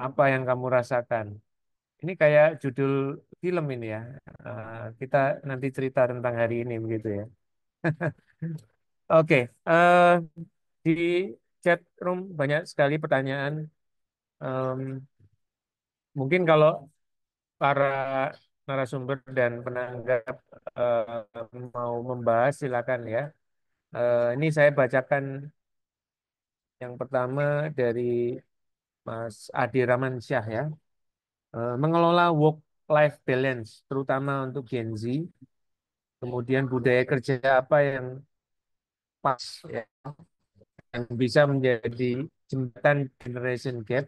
Apa yang kamu rasakan? Ini kayak judul film ini ya. Kita nanti cerita tentang hari ini begitu ya. Oke, di chat room banyak sekali pertanyaan. Em, Mungkin kalau para narasumber dan penanggap mau membahas, silakan ya. Ini saya bacakan yang pertama dari Mas Adi Ramansyah ya. Mengelola work-life balance, terutama untuk Gen Z. Kemudian budaya kerja apa yang pas ya, yang bisa menjadi jembatan generation gap,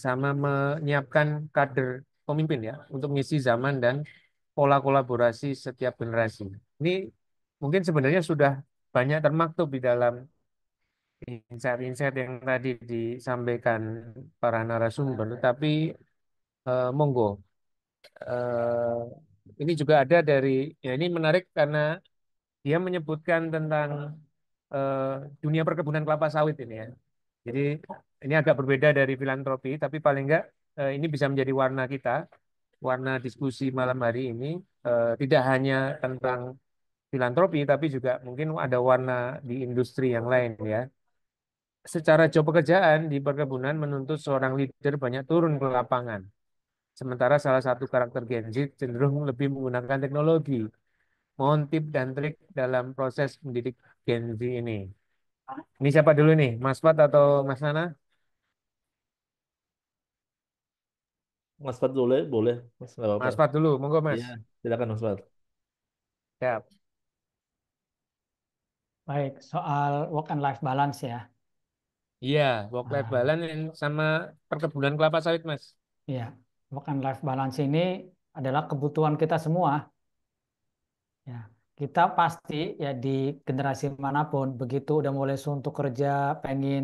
sama menyiapkan kader pemimpin ya untuk mengisi zaman dan pola kolaborasi setiap generasi. Ini mungkin sebenarnya sudah banyak termaktub di dalam insight-insight yang tadi disampaikan para narasumber, tapi monggo. eh, ini juga ada dari, ya ini menarik karena dia menyebutkan tentang eh, dunia perkebunan kelapa sawit ini ya. Jadi ini agak berbeda dari filantropi, tapi paling enggak ini bisa menjadi warna kita, warna diskusi malam hari ini. Tidak hanya tentang filantropi, tapi juga mungkin ada warna di industri yang lain ya. Secara job pekerjaan di perkebunan menuntut seorang leader banyak turun ke lapangan. Sementara salah satu karakter Gen Z cenderung lebih menggunakan teknologi. Mohon tip dan trik dalam proses mendidik Gen Z ini. Ini siapa dulu nih, Mas Fat atau Mas Nana? Mas Fat boleh, boleh, Mas nggak apa-apa. Mas Fat dulu, monggo Mas. Iya, silakan Mas Fat. Siap. Baik, soal work and life balance ya. Iya, work life Ah, balance sama perkebunan kelapa sawit Mas. ya, work and life balance ini adalah kebutuhan kita semua. Ya, kita pasti ya di generasi manapun begitu udah mulai suntuk kerja, pengen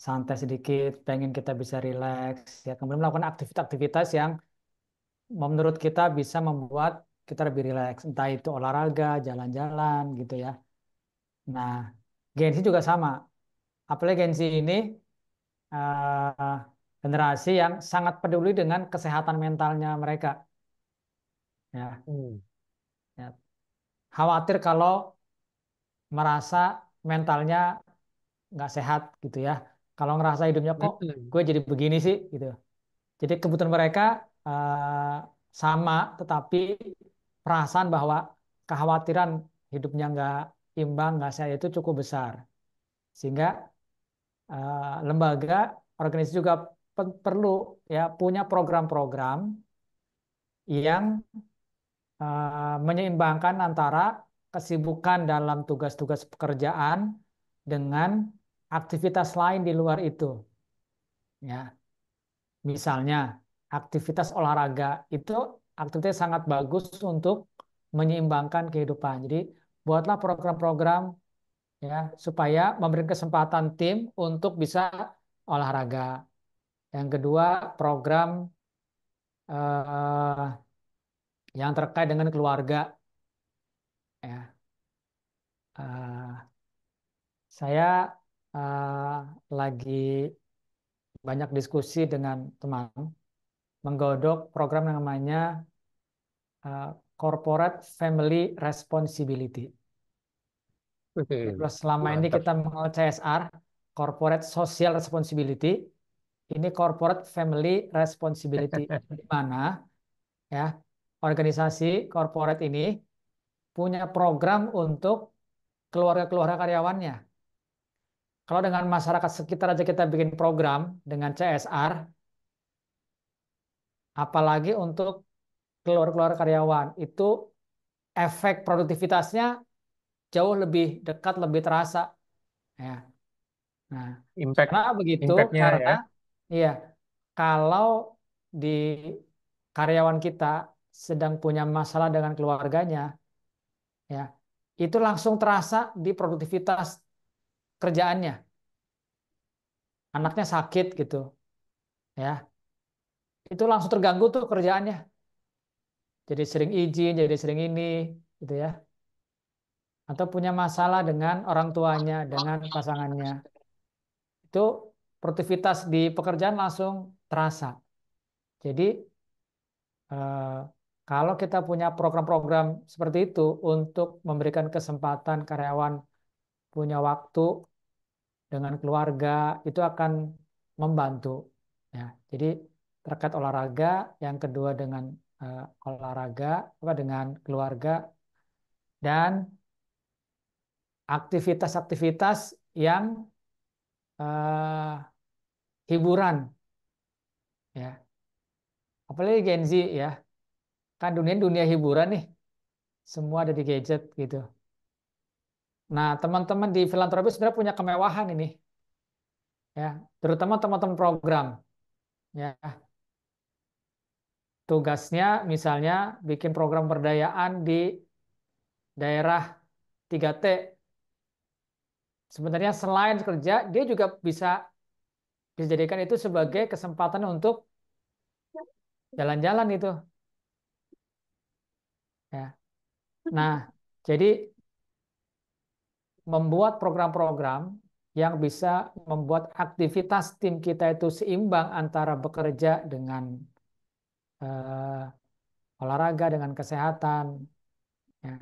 santai sedikit, pengen kita bisa rileks, ya kemudian melakukan aktivitas-aktivitas yang menurut kita bisa membuat kita lebih rileks, entah itu olahraga, jalan-jalan gitu ya. Nah, Gen Z juga sama. Apalagi Gen Z ini eh, generasi yang sangat peduli dengan kesehatan mentalnya mereka. Ya, Hmm. ya. Khawatir kalau merasa mentalnya nggak sehat gitu ya. Kalau ngerasa hidupnya kok Mm-mm. gue jadi begini sih gitu. Jadi kebutuhan mereka eh, sama, tetapi perasaan bahwa kekhawatiran hidupnya nggak imbang, nggak sehat itu cukup besar. Sehingga lembaga, organisasi juga perlu ya punya program-program yang menyeimbangkan antara kesibukan dalam tugas-tugas pekerjaan dengan aktivitas lain di luar itu. Ya, misalnya aktivitas olahraga itu aktivitas sangat bagus untuk menyeimbangkan kehidupan. Jadi buatlah program-program ya supaya memberi kesempatan tim untuk bisa olahraga. Yang kedua, program eh, yang terkait dengan keluarga. Ya, Eh, saya lagi banyak diskusi dengan teman menggodok program yang namanya eh, Corporate Family Responsibility. Kalau selama ini Mantap. kita mengenal CSR, Corporate Social Responsibility, ini Corporate Family Responsibility, di mana ya organisasi corporate ini punya program untuk keluarga-keluarga karyawannya. Kalau dengan masyarakat sekitar aja kita bikin program dengan CSR, apalagi untuk keluarga-keluarga karyawan, itu efek produktivitasnya jauh lebih dekat, lebih terasa. Ya. Nah, Impact, karena begitu, impactnya karena ya. iya, kalau di karyawan kita sedang punya masalah dengan keluarganya, ya, itu langsung terasa di produktivitas kerjaannya. Anaknya sakit gitu, ya. itu langsung terganggu tuh kerjaannya. Jadi sering izin, jadi sering ini, gitu ya. Atau punya masalah dengan orang tuanya, dengan pasangannya. Itu produktivitas di pekerjaan langsung terasa. Jadi eh, kalau kita punya program-program seperti itu untuk memberikan kesempatan karyawan punya waktu dengan keluarga, itu akan membantu. Ya, jadi terkait olahraga, yang kedua dengan olahraga, apa dengan keluarga dan aktivitas-aktivitas yang eh, hiburan, ya. Apalagi Gen Z ya, kan dunia dunia hiburan nih, semua ada di gadget gitu. Nah, teman-teman di filantropi sebenarnya punya kemewahan ini, ya, terutama teman-teman program, ya. Tugasnya misalnya bikin program pemberdayaan di daerah 3T. Sebenarnya selain kerja, dia juga bisa dijadikan itu sebagai kesempatan untuk jalan-jalan itu, ya. Nah, jadi membuat program-program yang bisa membuat aktivitas tim kita itu seimbang antara bekerja dengan olahraga, dengan kesehatan, ya,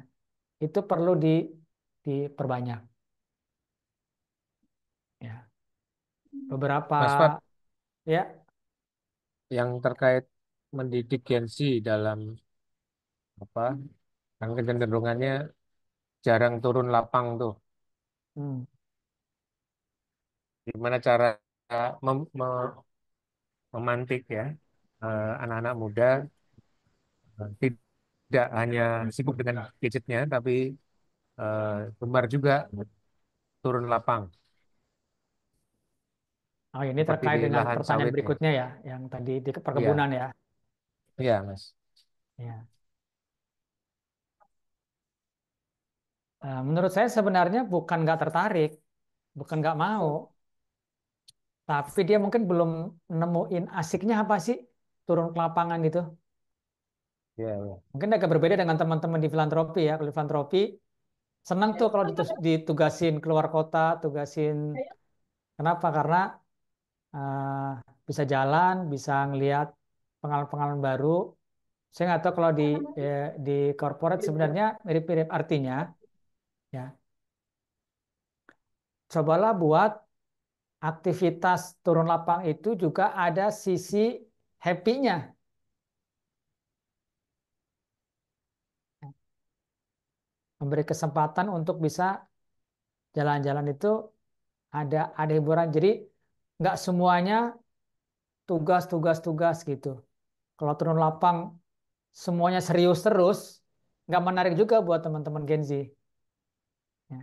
itu perlu diperbanyak. Ya. Beberapa, Mas Fat, ya, yang terkait mendidik Gen Z dalam apa, kan kecenderungannya jarang turun lapang tuh. hmm, Gimana cara memantik ya anak-anak muda tidak hanya sibuk dengan gadgetnya, tapi gemar juga turun lapang oh ini seperti terkait di dengan lahan pertanyaan sawit ya. berikutnya ya, yang tadi di Iya, perkebunan ya. iya Mas. Ya. Menurut saya sebenarnya bukan nggak tertarik, bukan nggak mau, tapi dia mungkin belum nemuin asiknya apa sih turun ke lapangan itu. Iya, iya. Mungkin agak berbeda dengan teman-teman di filantropi ya. Kalau di filantropi senang tuh kalau ditugasin keluar kota, tugasin. Kenapa? Karena eh, bisa jalan, bisa ngelihat pengalaman-pengalaman baru. Saya nggak tahu kalau di corporate sebenarnya mirip-mirip artinya. Ya, cobalah buat aktivitas turun lapang itu juga ada sisi happy-nya. Memberi kesempatan untuk bisa jalan-jalan itu ada hiburan. Jadi nggak semuanya tugas gitu. Kalau turun lapang semuanya serius terus, nggak menarik juga buat teman-teman Gen Z. Ya.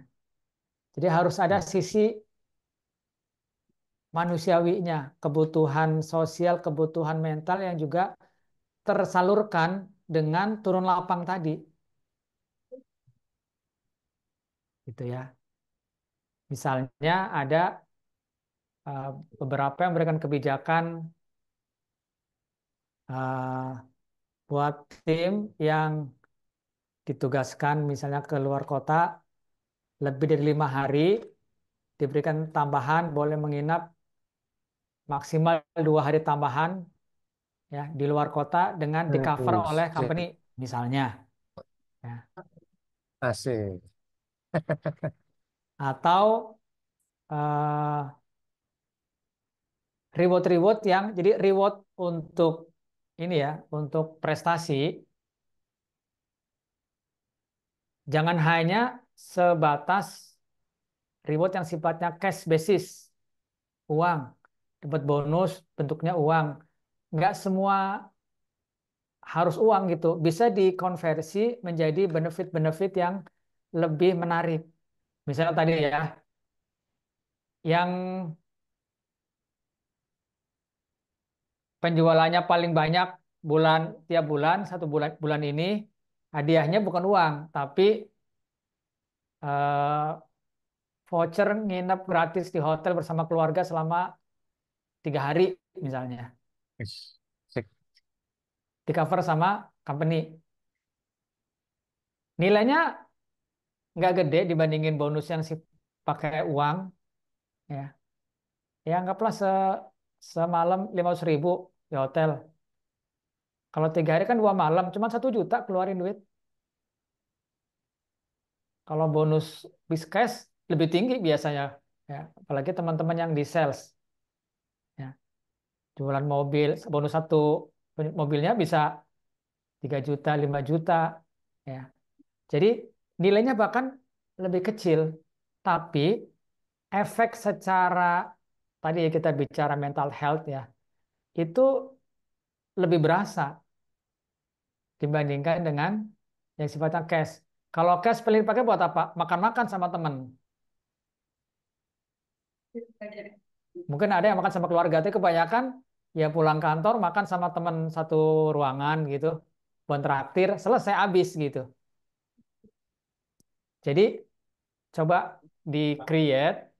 Jadi harus ada Iya. sisi manusiawinya, kebutuhan sosial, kebutuhan mental yang juga tersalurkan dengan turun lapang tadi, gitu ya. Misalnya ada eh, beberapa yang memberikan kebijakan buat tim yang ditugaskan misalnya ke luar kota lebih dari 5 hari, diberikan tambahan boleh menginap maksimal 2 hari tambahan ya di luar kota dengan di cover oleh Sip. company misalnya, ya. Asik. Atau eh, reward-reward yang jadi reward untuk ini ya, untuk prestasi, jangan hanya sebatas reward yang sifatnya cash basis, uang, dapat bonus bentuknya uang. Nggak semua harus uang gitu, bisa dikonversi menjadi benefit-benefit yang lebih menarik. Misalnya tadi ya, yang penjualannya paling banyak tiap bulan, 1 bulan bulan ini, hadiahnya bukan uang, tapi voucher nginep gratis di hotel bersama keluarga selama 3 hari misalnya. Wis, sip. di cover sama company. Nilainya nggak gede dibandingin bonus yang si pakai uang, ya. Ya anggaplah semalam 500.000 di hotel. Kalau 3 hari kan 2 malam, cuma 1 juta keluarin duit. Kalau bonus bis cash lebih tinggi biasanya, ya. Apalagi teman-teman yang di sales, ya. Jualan mobil, bonus satu mobilnya bisa 3 juta, 5 juta, ya. Jadi nilainya bahkan lebih kecil, tapi efek secara tadi kita bicara mental health, ya, itu lebih berasa dibandingkan dengan yang sifatnya cash. Kalau cash paling pakai buat apa? Makan-makan sama teman. Mungkin ada yang makan sama keluarga, tapi kebanyakan ya pulang kantor makan sama teman satu ruangan gitu, buat traktir, selesai habis gitu. Jadi coba di-create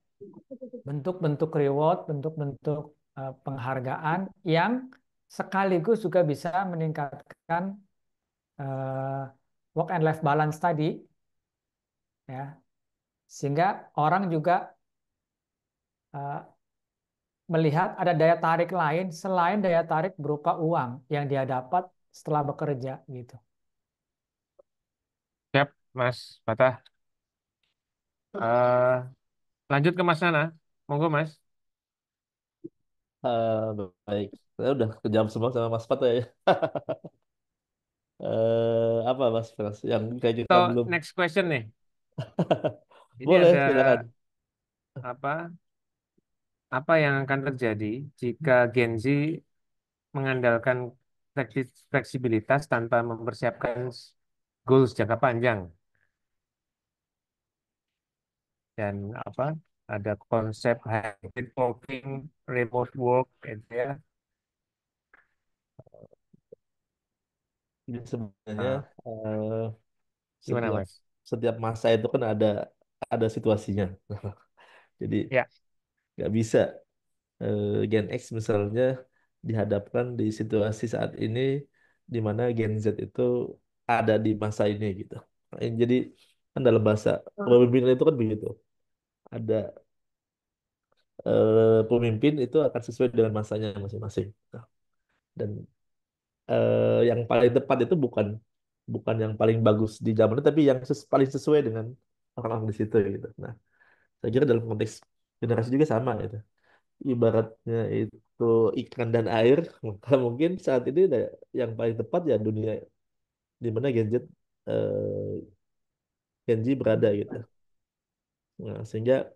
bentuk-bentuk reward, bentuk-bentuk penghargaan yang sekaligus juga bisa meningkatkan eh, work and life balance tadi, ya, sehingga orang juga eh, melihat ada daya tarik lain selain daya tarik berupa uang yang dia dapat setelah bekerja gitu. Siap, Mas Fatah. Eh, lanjut ke Mas Nana. Monggo, Mas. Baik, saya udah kejam semua sama Mas Pat ya. Apa Mas Pras yang kayak kita Atau belum? next question nih. Ini Boleh, ada silakan. apa? Apa yang akan terjadi jika Gen Z mengandalkan fleksibilitas tanpa mempersiapkan goals jangka panjang dan apa? Ada konsep hybrid working, remote work, gitu ya. Jadi sebenarnya Nah, eh, gimana, setiap Mas? setiap masa itu kan ada situasinya. Jadi Ya, nggak bisa Gen X misalnya dihadapkan di situasi saat ini di mana Gen Z itu ada di masa ini gitu. Jadi kan dalam bahasa kepemimpinan itu kan begitu. Ada pemimpin itu akan sesuai dengan masanya masing-masing. Nah, dan yang paling tepat itu bukan bukan yang paling bagus di zaman itu, tapi yang paling sesuai dengan orang-orang di situ gitu. Nah, saya kira dalam konteks generasi juga sama gitu. Ibaratnya itu ikan dan air, maka mungkin saat ini yang paling tepat ya dunia di mana Gen Z berada gitu. Nah, sehingga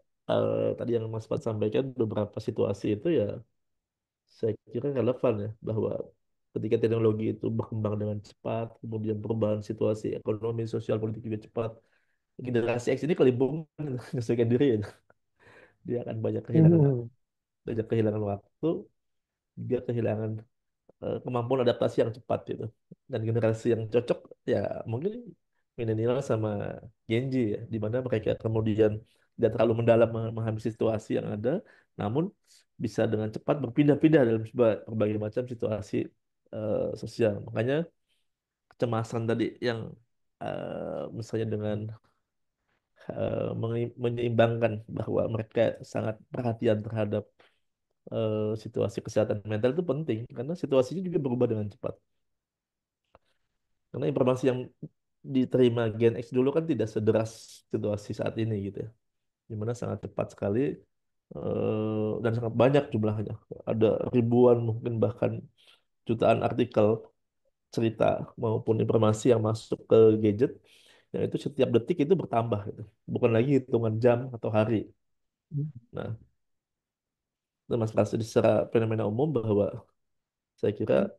tadi yang Mas Pat sampaikan beberapa situasi itu ya saya kira relevan ya bahwa ketika teknologi itu berkembang dengan cepat, kemudian perubahan situasi ekonomi, sosial, politik juga cepat, generasi X ini kelibungan menyesuaikan diri ya. Dia akan Mhm. banyak kehilangan waktu, juga kehilangan kemampuan adaptasi yang cepat gitu. Dan generasi yang cocok ya mungkin milenial sama Gen Z ya, di mana mereka kemudian tidak terlalu mendalam memahami situasi yang ada, namun bisa dengan cepat berpindah-pindah dalam berbagai macam situasi sosial. Makanya kecemasan tadi yang misalnya dengan menyeimbangkan bahwa mereka sangat perhatian terhadap situasi kesehatan mental itu penting karena situasinya juga berubah dengan cepat. Karena informasi yang diterima Gen X dulu kan tidak sederas situasi saat ini gitu ya. Dimana sangat cepat sekali dan sangat banyak jumlahnya. Ada ribuan mungkin bahkan jutaan artikel, cerita maupun informasi yang masuk ke gadget yang itu setiap detik itu bertambah gitu. Bukan lagi hitungan jam atau hari. Nah, itu Mas Pras secara fenomena umum bahwa saya kira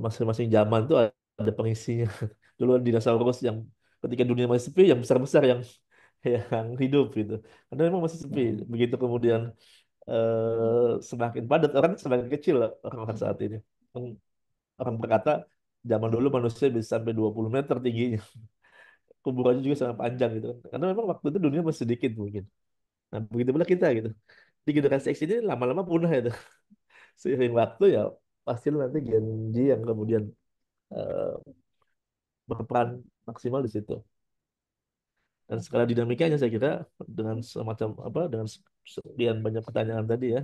masing-masing zaman itu ada pengisinya. Dulu ada dinosaurus yang ketika dunia masih sepi, yang besar-besar yang hidup gitu. Karena memang masih sepi. Begitu kemudian semakin padat orang semakin kecil lah orang-orang saat ini. Kan orang berkata zaman dulu manusia bisa sampai 20 meter tingginya. Kuburannya juga sangat panjang gitu kan. Karena memang waktu itu dunia masih sedikit mungkin. Nah, begitu pula kita gitu. Di generasi X ini lama-lama punah itu. Seiring waktu ya pasti nanti Gen Z yang kemudian eh, berperan maksimal di situ. Dan skala dinamikanya saya kira dengan semacam apa dengan sekian banyak pertanyaan tadi ya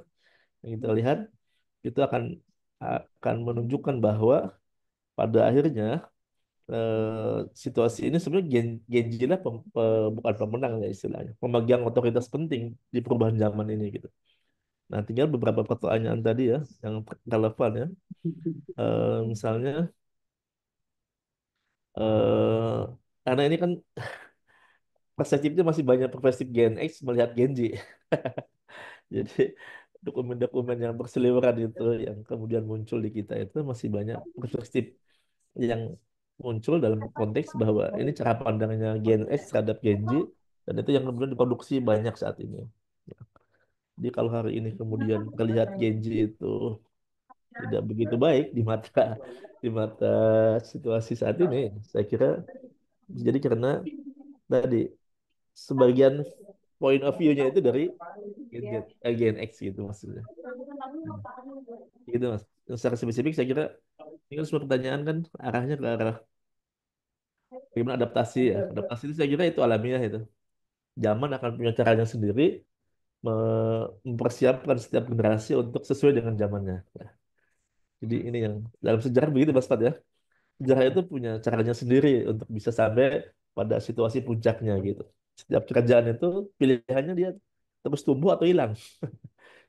yang kita lihat itu akan menunjukkan bahwa pada akhirnya situasi ini sebenarnya Gen Z lah bukan pemenang ya istilahnya, pemegang otoritas penting di perubahan zaman ini gitu. Nah, tinggal beberapa pertanyaan tadi ya yang relevan ya. Misalnya eh karena ini kan perspektifnya masih banyak perspektif Gen X melihat Gen Z. Jadi dokumen-dokumen yang berseliweran itu yang kemudian muncul di kita itu masih banyak perspektif yang muncul dalam konteks bahwa ini cara pandangnya Gen X terhadap Gen Z dan itu yang kemudian diproduksi banyak saat ini. Jadi kalau hari ini kemudian terlihat Gen Z itu tidak begitu baik di mata situasi saat ini, saya kira jadi karena tadi sebagian point of view-nya itu dari Gen X gitu maksudnya. Hmm. Gitu mas. Yang secara spesifik saya kira ini kan semua pertanyaan kan arahnya ke arah bagaimana adaptasi ya. Adaptasi itu saya kira itu alamiah itu. Zaman akan punya caranya sendiri mempersiapkan setiap generasi untuk sesuai dengan zamannya. Nah, jadi ini yang dalam sejarah begitu Mas Fad ya. Sejarah itu punya caranya sendiri untuk bisa sampai pada situasi puncaknya gitu. Setiap kerajaan itu pilihannya dia terus tumbuh atau hilang.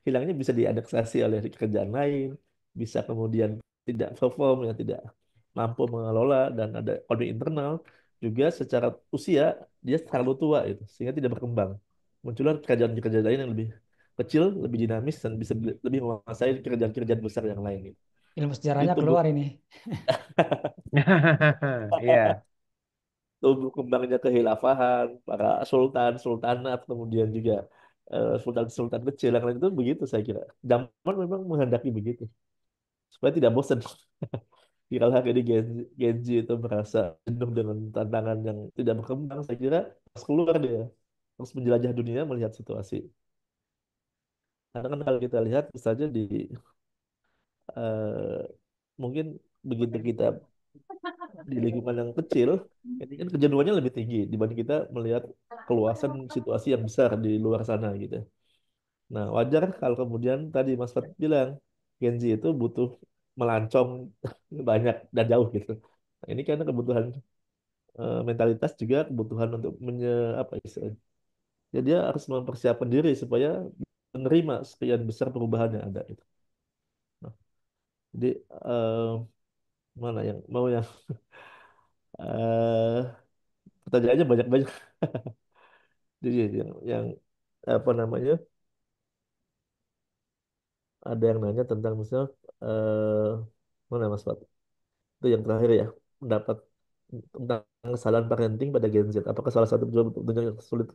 Hilangnya bisa dianeksasi oleh kerajaan lain, bisa kemudian tidak perform, ya tidak mampu mengelola dan ada konflik internal juga secara usia dia terlalu tua itu sehingga tidak berkembang. Muncullah kerajaan-kerajaan lain yang lebih kecil, lebih dinamis dan bisa lebih menguasai kerajaan-kerajaan besar yang lain gitu. Ilmu sejarahnya Itu keluar ini. Iya. tumbuh kembangnya kehilafahan, para sultan, sultanat, kemudian juga sultan-sultan kecil yang lain itu begitu saya kira. Zaman memang menghendaki begitu supaya tidak bosan. Kalau hari ini Gen Z itu merasa jenuh dengan tantangan yang tidak berkembang, saya kira harus keluar dia, harus menjelajah dunia melihat situasi. Karena kan kalau kita lihat saja eh, mungkin begitu kita di lingkungan yang kecil, ini kan kejenuhannya lebih tinggi dibanding kita melihat keluasan situasi yang besar di luar sana gitu. Nah, wajar kalau kemudian tadi Mas Fat bilang Gen Z itu butuh melancong banyak dan jauh gitu. Nah, ini karena kebutuhan mentalitas juga kebutuhan untuk apa istilahnya. Ya dia harus mempersiapkan diri supaya menerima sekian besar perubahan yang ada itu. Nah, jadi eh, mana yang mau yang eh pertanyaannya banyak-banyak. Jadi yang apa namanya? Ada yang nanya tentang misal eh mana Mas Fat? Itu yang terakhir ya, pendapat tentang kesalahan parenting pada Gen Z. Apakah salah satu bentuk yang sulit?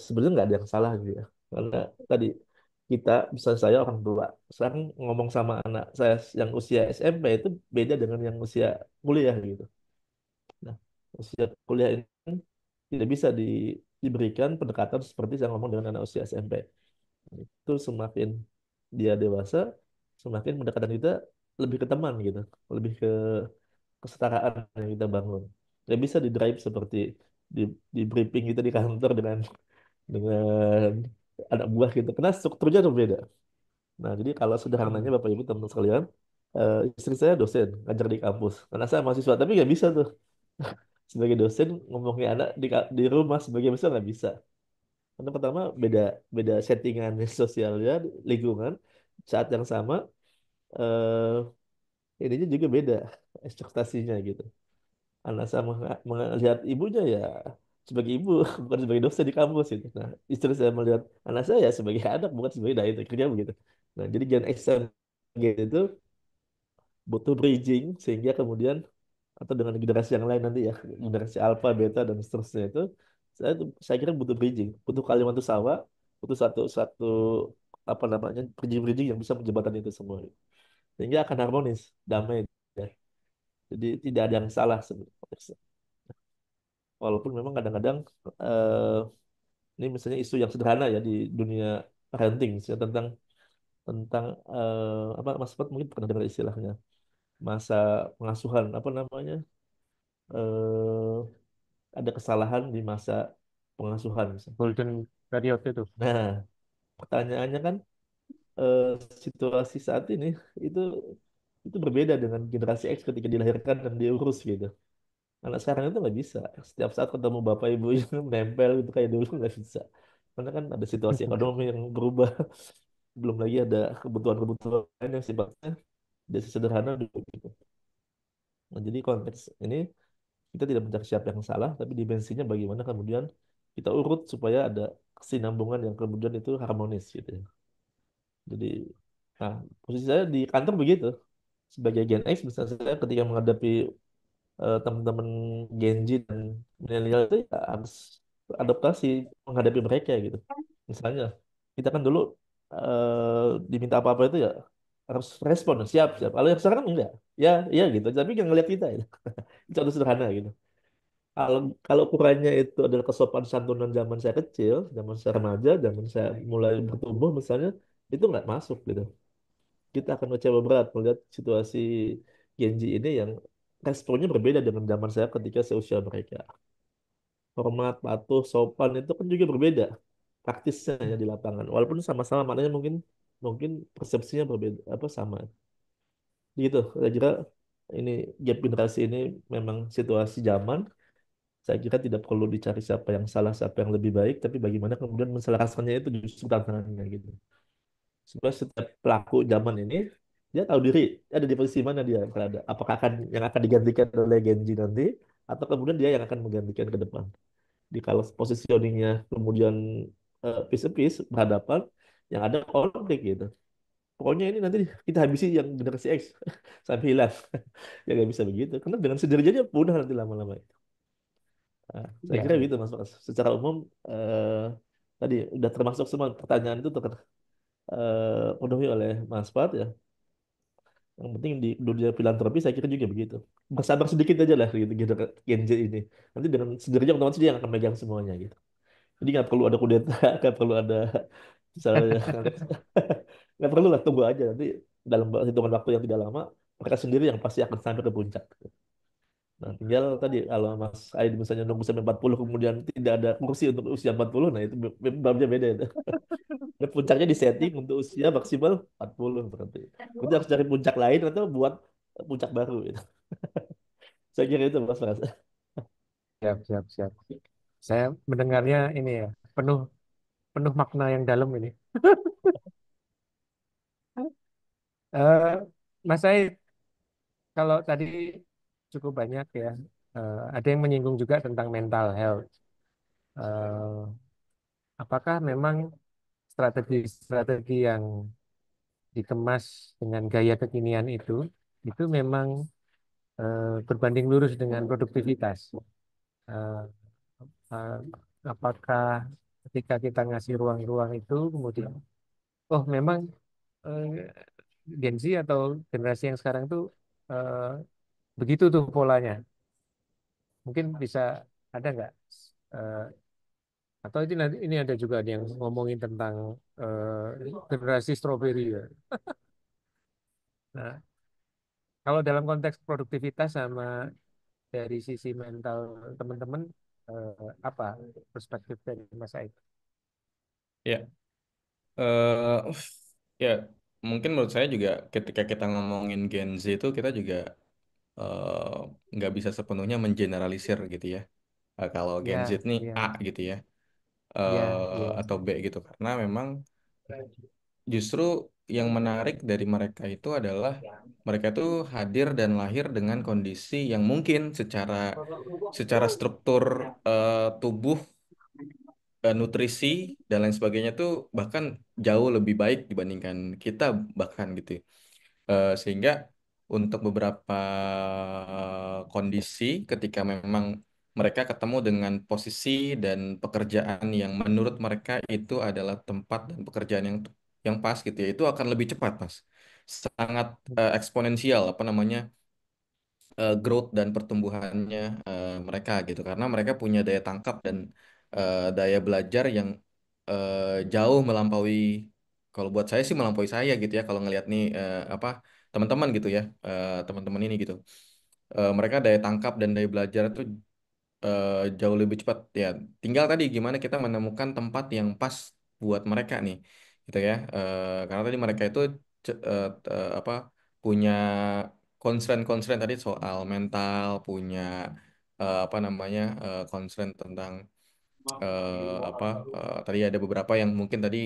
Sebenarnya nggak ada yang salah gitu ya. Karena tadi kita, misalnya saya orang tua, sekarang ngomong sama anak saya yang usia SMP itu beda dengan yang usia kuliah gitu. Nah, usia kuliah ini kan tidak bisa diberikan pendekatan seperti saya ngomong dengan anak usia SMP. Itu semakin dia dewasa, semakin pendekatan kita lebih ke teman gitu, lebih ke kesetaraan yang kita bangun. Ya bisa di drive seperti di, di briefing kita di kantor dengan anak buah gitu. Karena strukturnya tuh beda. Nah, jadi kalau sederhananya Bapak Ibu teman-teman sekalian, istri saya dosen ngajar di kampus. Karena saya mahasiswa, tapi nggak bisa tuh sebagai dosen ngomongin anak di rumah sebagai mahasiswa nggak bisa. Karena pertama beda beda settingan sosialnya, lingkungan saat yang sama ininya juga beda ekspektasinya gitu. Anak saya melihat ibunya ya sebagai ibu, bukan sebagai dosen di kampus gitu. Nah, istri saya melihat anak saya ya sebagai anak, bukan sebagai dai kerja begitu. Nah, jadi Gen X dan Gen itu butuh bridging sehingga kemudian atau dengan generasi yang lain nanti ya, generasi alpha, beta dan seterusnya itu saya kira butuh bridging, butuh kalimat usaha, butuh satu satu apa namanya bridging-bridging yang bisa menjembatani itu semua. Sehingga akan harmonis, damai. Ya. Jadi tidak ada yang salah sebenarnya. Walaupun memang kadang-kadang ini misalnya isu yang sederhana ya di dunia parenting misalnya tentang tentang apa Mas Pat mungkin pernah dengar istilahnya masa pengasuhan apa namanya eh ada kesalahan di masa pengasuhan misalnya. Golden period itu. Nah, pertanyaannya kan eh, situasi saat ini itu itu berbeda dengan generasi X ketika dilahirkan dan diurus gitu. Anak sekarang itu nggak bisa. Setiap saat ketemu bapak ibu yang menempel itu kayak dulu nggak bisa. Karena kan ada situasi ekonomi yang berubah. Belum lagi ada kebutuhan-kebutuhan lain yang sifatnya jadi sederhana dulu gitu. Nah, jadi konteks ini kita tidak mencari siapa yang salah, tapi dimensinya bagaimana kemudian kita urut supaya ada kesinambungan yang kemudian itu harmonis gitu ya. Jadi, nah posisi saya di kantor begitu. Sebagai Gen X, misalnya saya ketika menghadapi teman-teman Gen Z dan milenial itu ya harus adaptasi menghadapi mereka gitu. Misalnya kita kan dulu diminta apa-apa itu ya harus respon siap siap. Kalau yang sekarang enggak, ya ya gitu. Tapi yang ngeliat kita ya. Itu contoh sederhana gitu. Kalau kalau ukurannya itu adalah kesopan santunan zaman saya kecil, zaman saya remaja, zaman saya mulai bertumbuh misalnya, itu nggak masuk gitu. Kita akan kecewa berat melihat situasi Gen Z ini yang responnya berbeda dengan zaman saya ketika seusia mereka. Hormat, patuh, sopan itu kan juga berbeda praktisnya ya di lapangan. Walaupun sama-sama maknanya mungkin mungkin persepsinya berbeda apa sama. Gitu. Saya kira ini gap generasi ini memang situasi zaman. Saya kira tidak perlu dicari siapa yang salah, siapa yang lebih baik, tapi bagaimana kemudian menselaraskannya itu justru tantangannya gitu. Sebab setiap pelaku zaman ini dia tahu diri ada di posisi mana dia berada. Apakah akan yang akan digantikan oleh Genji nanti atau kemudian dia yang akan menggantikan ke depan. Di kalau positioningnya kemudian piece to piece berhadapan yang ada konflik gitu. Pokoknya ini nanti kita habisi yang generasi X sampai hilang. Ya nggak bisa begitu. Karena dengan sendirinya dia punah nanti lama-lama. Nah, saya Ya, kira ya. gitu Mas. Secara umum tadi udah termasuk semua pertanyaan itu terpenuhi oleh Mas Fat ya. Yang penting di dunia filantropi saya kira juga begitu. Bersabar sedikit aja lah gitu, gitu Gen Z ini. Nanti dengan sendirinya otomatis dia yang akan megang semuanya gitu. Jadi nggak perlu ada kudeta, nggak perlu ada misalnya nggak perlu lah tunggu aja nanti dalam hitungan waktu yang tidak lama mereka sendiri yang pasti akan sampai ke puncak. Nah, tinggal tadi kalau Mas Aid misalnya nunggu sampai 40 kemudian tidak ada kursi untuk usia 40, nah itu babnya beda itu. Dan puncaknya disetting untuk usia maksimal 40 berarti. Berarti harus cari puncak lain atau buat puncak baru gitu. Saya kira itu Mas Mas. Siap, siap, siap. Saya mendengarnya ini ya, penuh penuh makna yang dalam ini. Eh, Mas Said, kalau tadi cukup banyak ya, ada yang menyinggung juga tentang mental health. Eh, apakah memang strategi-strategi yang dikemas dengan gaya kekinian itu memang berbanding lurus dengan produktivitas? Eh, eh, apakah ketika kita ngasih ruang-ruang itu kemudian, oh memang eh, Gen Z atau generasi yang sekarang tuh eh, begitu tuh polanya. Mungkin bisa ada nggak? Eh, atau ini ada juga yang ngomongin tentang generasi stroberi ya. Nah, kalau dalam konteks produktivitas sama dari sisi mental teman-teman, apa perspektif dari Mas Aid? Ya, eh ya mungkin menurut saya juga ketika kita ngomongin Gen Z itu kita juga eh, nggak bisa sepenuhnya mengeneralisir gitu ya. Kalau Gen Z Ya, nih A ya, gitu ya, ya, ya. atau B gitu karena memang justru yang menarik dari mereka itu adalah mereka itu hadir dan lahir dengan kondisi yang mungkin secara struktur tubuh, nutrisi dan lain sebagainya tuh bahkan jauh lebih baik dibandingkan kita bahkan gitu. Sehingga untuk beberapa kondisi ketika memang mereka ketemu dengan posisi dan pekerjaan yang menurut mereka itu adalah tempat dan pekerjaan yang pas gitu ya, itu akan lebih cepat, Mas. Sangat eksponensial apa namanya growth dan pertumbuhannya mereka gitu karena mereka punya daya tangkap dan daya belajar yang jauh melampaui kalau buat saya sih melampaui saya gitu ya kalau ngelihat nih apa teman-teman gitu ya, teman-teman ini gitu. Mereka daya tangkap dan daya belajar itu jauh lebih cepat ya. Tinggal tadi gimana kita menemukan tempat yang pas buat mereka nih, gitu ya. Karena tadi mereka itu apa punya concern tadi soal mental, punya apa namanya concern tentang apa tadi ada beberapa yang mungkin tadi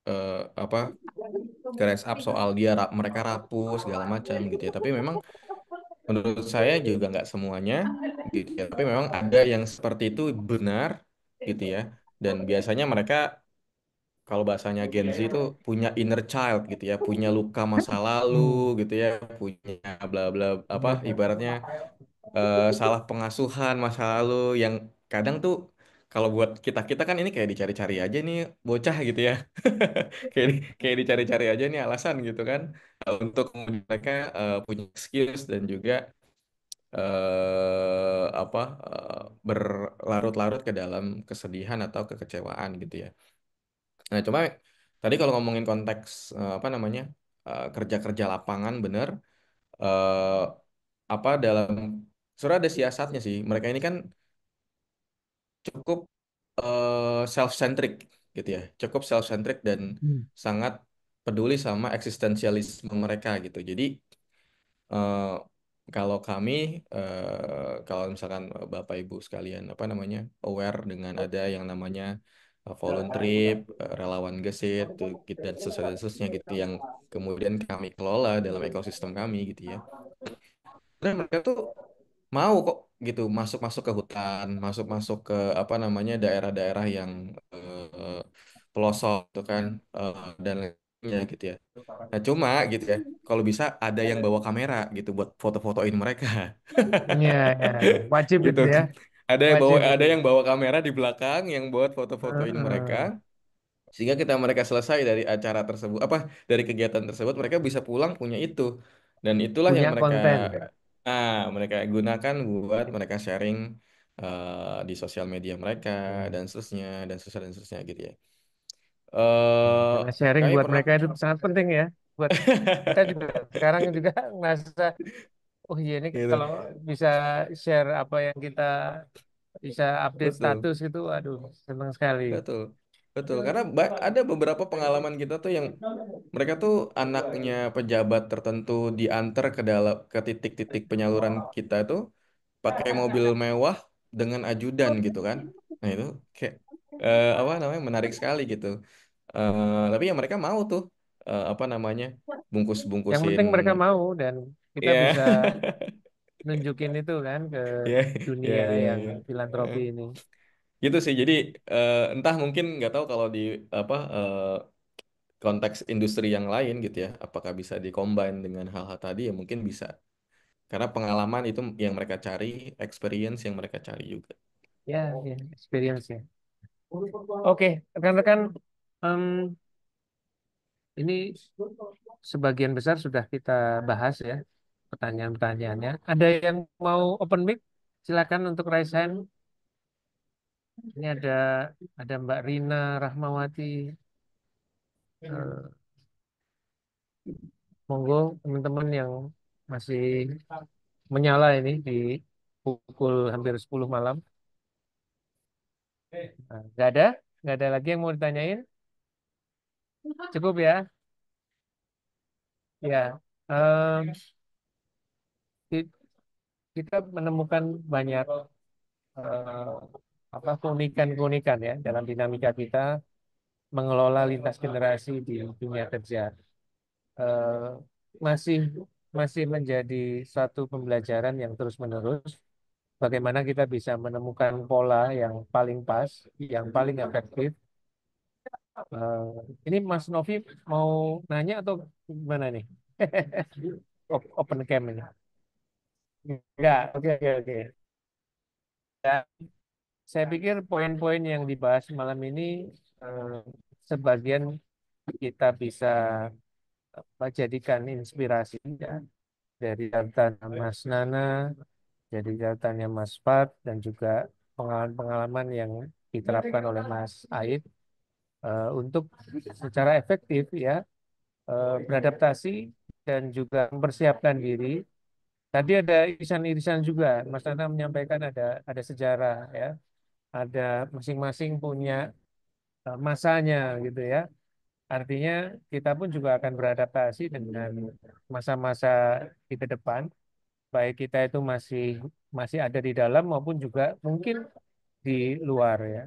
eh, apa raise up soal mereka rapuh segala macam gitu ya. Tapi memang menurut saya juga nggak semuanya gitu ya. Tapi memang ada yang seperti itu benar gitu ya. Dan biasanya mereka kalau bahasanya Gen Z itu punya inner child gitu ya, punya luka masa lalu Hmm. gitu ya, punya bla bla apa Iya, iya. ibaratnya salah pengasuhan masa lalu yang kadang tuh kalau buat kita kita kan ini kayak dicari-cari aja nih bocah gitu ya. Kayak dicari-cari aja nih alasan gitu kan untuk mereka punya skills dan juga apa berlarut-larut ke dalam kesedihan atau kekecewaan gitu ya. Nah, cuma tadi kalau ngomongin konteks apa namanya kerja-kerja lapangan bener eh, apa dalam sebenarnya ada siasatnya sih. Mereka ini kan cukup self-centric gitu ya, cukup self-centric dan Hmm. sangat peduli sama eksistensialisme mereka gitu. Jadi eh, kalau kami, kalau misalkan Bapak Ibu sekalian, apa namanya, aware dengan ada yang namanya volunteer, relawan gesit, dan seterusnya gitu, yang kemudian kami kelola dalam ekosistem kami gitu ya. Dan mereka tuh mau kok gitu masuk-masuk ke hutan, masuk-masuk ke apa namanya daerah-daerah yang eh, pelosok tuh kan dan lainnya gitu ya. Nah, cuma gitu ya, kalau bisa ada yang bawa kamera gitu buat foto-fotoin mereka. Iya, iya, iya. Wajib Gitu. itu ya. Wajib Ada itu. yang bawa kamera di belakang yang buat foto-fotoin mereka. Heeh. Sehingga kita mereka selesai dari acara tersebut apa dari kegiatan tersebut mereka bisa pulang punya itu. Dan itulah yang Punya mereka konten ya. mereka gunakan buat mereka sharing di sosial media mereka Hmm. dan seterusnya gitu ya. Karena sharing Kami buat pernah mereka itu sangat penting ya. Buat kita juga sekarang juga ngerasa, oh iya ini gitu. kalau bisa share apa yang kita bisa update Betul. status gitu, aduh senang sekali. Betul. Betul. Karena ada beberapa pengalaman kita tuh yang mereka tuh anaknya pejabat tertentu diantar ke dalam ke titik-titik penyaluran kita tuh pakai mobil mewah dengan ajudan gitu kan. Nah, itu kayak apa namanya menarik sekali gitu. Tapi ya mereka mau tuh apa namanya Yang bungkus-bungkusin penting mereka mau dan kita ya. bisa nunjukin itu kan ke Ya, ya, dunia ya, yang ya. filantropi ini. Gitu sih. Jadi entah mungkin nggak tahu kalau di apa konteks industri yang lain gitu ya, apakah bisa dikombin dengan hal-hal tadi ya mungkin bisa. Karena pengalaman itu yang mereka cari, experience yang mereka cari juga. Ya, ya, experience ya. Oke, rekan-rekan, em, ini sebagian besar sudah kita bahas ya pertanyaan-pertanyaannya. Ada yang mau open mic? Silakan untuk raise hand. Ini ada Mbak Rina Rahmawati. Eh, Monggo teman-teman yang masih menyala ini di pukul hampir 10 malam. Nah, nggak ada lagi yang mau ditanyain. Cukup ya. Ya, em, ki- kita menemukan banyak eh, apa keunikan-keunikan ya dalam dinamika kita mengelola lintas generasi di dunia kerja. Eh, masih masih menjadi suatu pembelajaran yang terus-menerus. Bagaimana kita bisa menemukan pola yang paling pas, yang paling efektif. Eh, ini Mas Novi mau nanya atau gimana nih? Open cam ini. Enggak, oke, oke, oke. Ya, saya pikir poin-poin yang dibahas malam ini eh, sebagian kita bisa jadikan inspirasi ya, dari catatan Mas Nana, dari catatannya Mas Fat, dan juga pengalaman-pengalaman yang diterapkan oleh Mas Aid. untuk secara efektif ya beradaptasi dan juga mempersiapkan diri. Tadi ada irisan-irisan juga, Mas Nana menyampaikan ada sejarah ya, ada masing-masing punya masanya gitu ya. Artinya kita pun juga akan beradaptasi dengan masa-masa di ke depan, baik kita itu masih masih ada di dalam maupun juga mungkin di luar ya.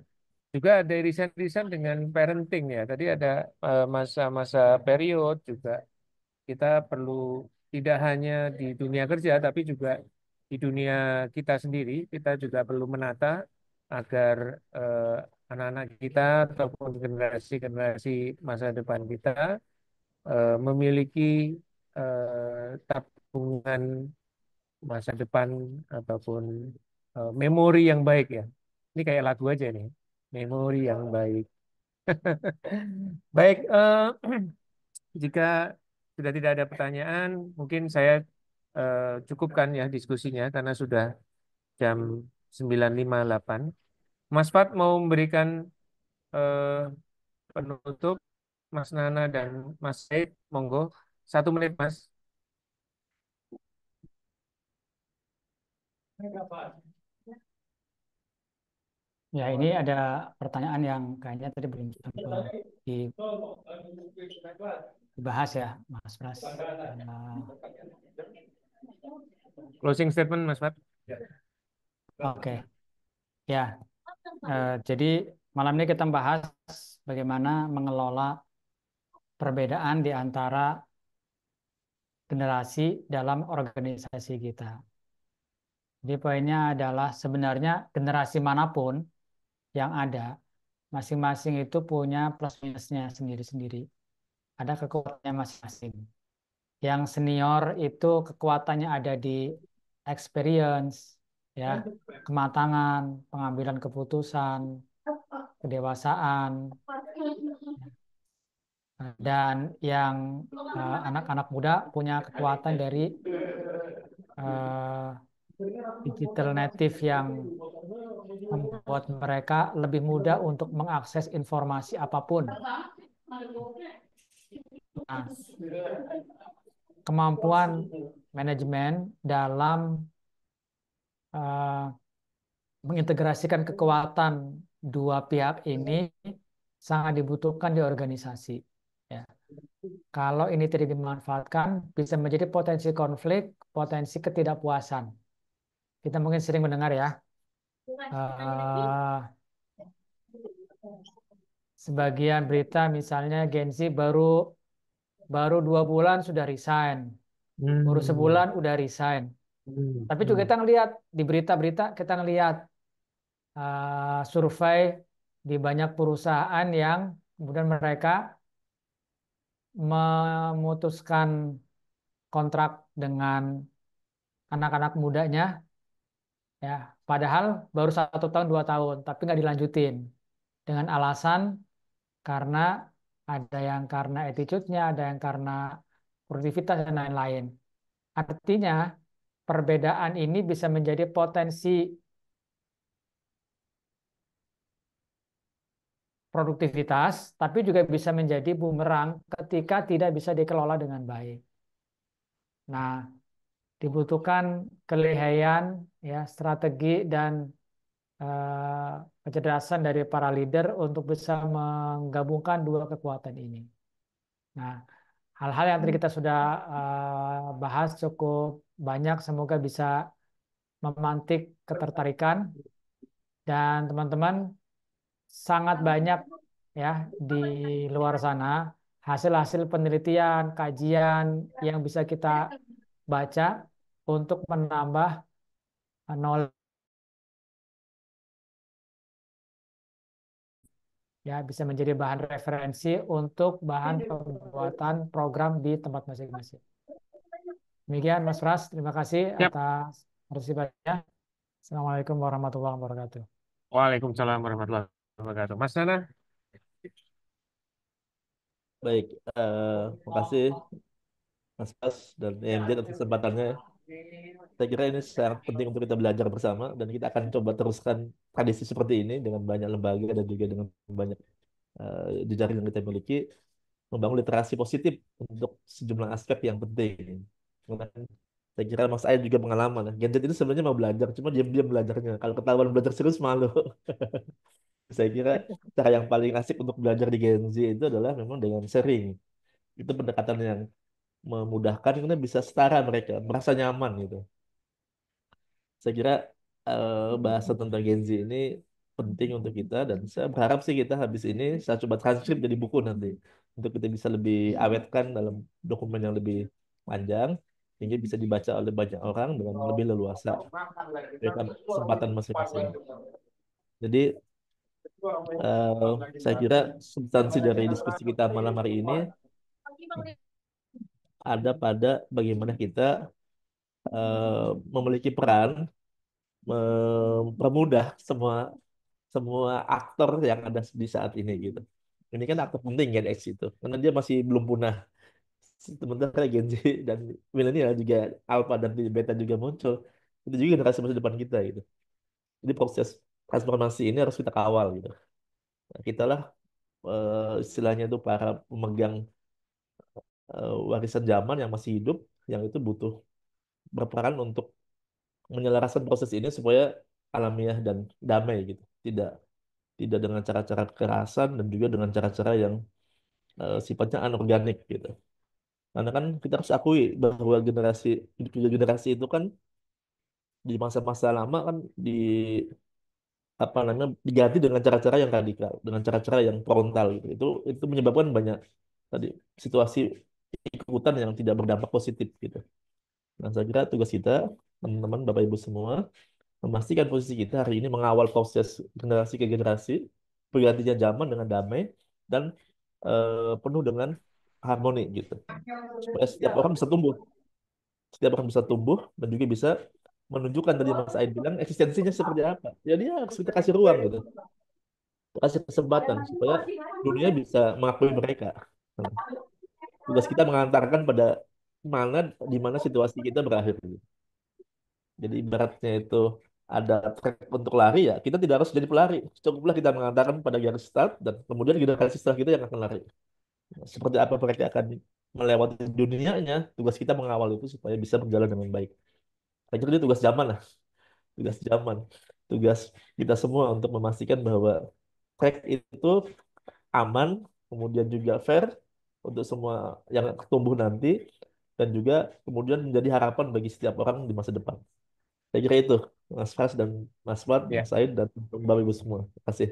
Juga ada irisan-irisan dengan parenting ya. Tadi ada masa-masa period juga kita perlu tidak hanya di dunia kerja tapi juga di dunia kita sendiri kita juga perlu menata agar anak-anak kita ataupun generasi-generasi masa depan kita memiliki tabungan masa depan ataupun memori yang baik ya. Ini kayak lagu aja nih, memori yang baik. Baik, jika sudah tidak ada pertanyaan, mungkin saya cukupkan ya diskusinya karena sudah jam 9.58. Mas Fat mau memberikan eh, penutup, Mas Nana dan Mas Said, monggo. 1 menit, Mas. Ya, ini ada pertanyaan yang kayaknya tadi belum sempat dibahas ya, Mas Pras. Closing statement, Mas Fat. Oke, ya. Jadi malam ini kita bahas bagaimana mengelola perbedaan di antara generasi dalam organisasi kita. Jadi poinnya adalah sebenarnya generasi manapun yang ada, masing-masing itu punya plus minusnya sendiri-sendiri. Ada kekuatannya masing-masing. Yang senior itu kekuatannya ada di experience, ya, kematangan, pengambilan keputusan, kedewasaan, dan yang anak-anak muda punya kekuatan dari uh, digital native yang membuat mereka lebih mudah untuk mengakses informasi apapun. Nah, kemampuan manajemen dalam mengintegrasikan kekuatan dua pihak ini sangat dibutuhkan di organisasi. Ya. Kalau ini tidak dimanfaatkan, bisa menjadi potensi konflik, potensi ketidakpuasan. Kita mungkin sering mendengar ya, sebagian berita misalnya Gen Z baru 2 bulan sudah resign, baru sebulan udah resign. Tapi juga kita ngelihat di berita-berita, kita ngelihat survei di banyak perusahaan yang kemudian mereka memutuskan kontrak dengan anak-anak mudanya, ya, padahal baru 1 tahun 2 tahun, tapi nggak dilanjutin dengan alasan karena ada yang karena attitude-nya, ada yang karena produktivitas dan lain-lain. Artinya perbedaan ini bisa menjadi potensi produktivitas, tapi juga bisa menjadi bumerang ketika tidak bisa dikelola dengan baik. Nah, dibutuhkan kelihayan, ya, strategi dan kecerdasan dari para leader untuk bisa menggabungkan dua kekuatan ini. Nah, hal-hal yang tadi kita sudah bahas cukup banyak, semoga bisa memantik ketertarikan dan teman-teman sangat banyak ya di luar sana hasil-hasil penelitian, kajian yang bisa kita baca untuk menambah knowledge, ya, bisa menjadi bahan referensi untuk bahan pembuatan program di tempat masing-masing. Demikian Mas Pras, terima kasih Yap. atas partisipannya. Assalamualaikum warahmatullahi wabarakatuh. Waalaikumsalam warahmatullahi wabarakatuh. Mas Nana. Baik, makasih Mas Pas dan EMJ atas kesempatannya. Saya kira ini sangat penting untuk kita belajar bersama dan kita akan coba teruskan tradisi seperti ini dengan banyak lembaga dan juga dengan banyak jejaring yang kita miliki, membangun literasi positif untuk sejumlah aspek yang penting. Karena saya kira Mas Aid juga pengalaman ya. Gen Z itu sebenarnya mau belajar, cuma diam-diam belajarnya. Kalau ketahuan belajar serius malu. Saya kira cara yang paling asik untuk belajar di Gen Z itu adalah memang dengan sharing. Itu pendekatan yang memudahkan karena bisa setara mereka, merasa nyaman gitu. Saya kira bahasan tentang Gen Z ini penting untuk kita dan saya berharap sih kita habis ini saya coba transkrip jadi buku nanti untuk kita bisa lebih awetkan dalam dokumen yang lebih panjang sehingga bisa dibaca oleh banyak orang dengan lebih leluasa berikan kesempatan masing-masing. Jadi saya kira substansi dari diskusi kita malam hari ini ada pada bagaimana kita memiliki peran mempermudah semua semua aktor yang ada di saat ini gitu. Ini kan aktor penting Gen X itu, karena dia masih belum punah. Sementara Gen Z dan milenial juga Alpha dan Beta juga muncul. Itu juga generasi masa depan kita gitu. Jadi proses transformasi ini harus kita kawal gitu. Nah, kita lah istilahnya itu para pemegang warisan zaman yang masih hidup, yang itu butuh berperan untuk menyelaraskan proses ini supaya alamiah dan damai gitu. Tidak tidak dengan cara-cara kekerasan dan juga dengan cara-cara yang sifatnya anorganik gitu. Karena kan kita harus akui bahwa tiga generasi itu kan di masa-masa lama kan di apa namanya diganti dengan cara-cara yang radikal, dengan cara-cara yang frontal gitu. Itu menyebabkan banyak tadi situasi ikutan yang tidak berdampak positif gitu. Nah, saya kira tugas kita teman-teman Bapak Ibu semua memastikan posisi kita hari ini mengawal proses generasi ke generasi bergantinya zaman dengan damai dan penuh dengan harmoni gitu supaya setiap orang bisa tumbuh dan juga bisa menunjukkan tadi Mas Aid bilang eksistensinya seperti apa ya dia harus kita kasih ruang gitu kasih kesempatan supaya dunia bisa mengakui mereka. Nah, tugas kita mengantarkan pada di mana situasi kita berakhir gitu. Jadi ibaratnya itu ada track untuk lari ya kita tidak harus jadi pelari cukuplah kita mengantarkan pada garis start dan kemudian generasi setelah kita yang akan lari. Seperti apa mereka akan melewati dunianya, tugas kita mengawal itu supaya bisa berjalan dengan baik. Saya kira itu tugas zaman, tugas kita semua untuk memastikan bahwa track itu aman, kemudian juga fair untuk semua yang tumbuh nanti, dan juga kemudian menjadi harapan bagi setiap orang di masa depan. Saya kira itu, Mas Fas dan Mas Mat, Ya, Mas Said, dan Bapak Ibu semua. Terima kasih.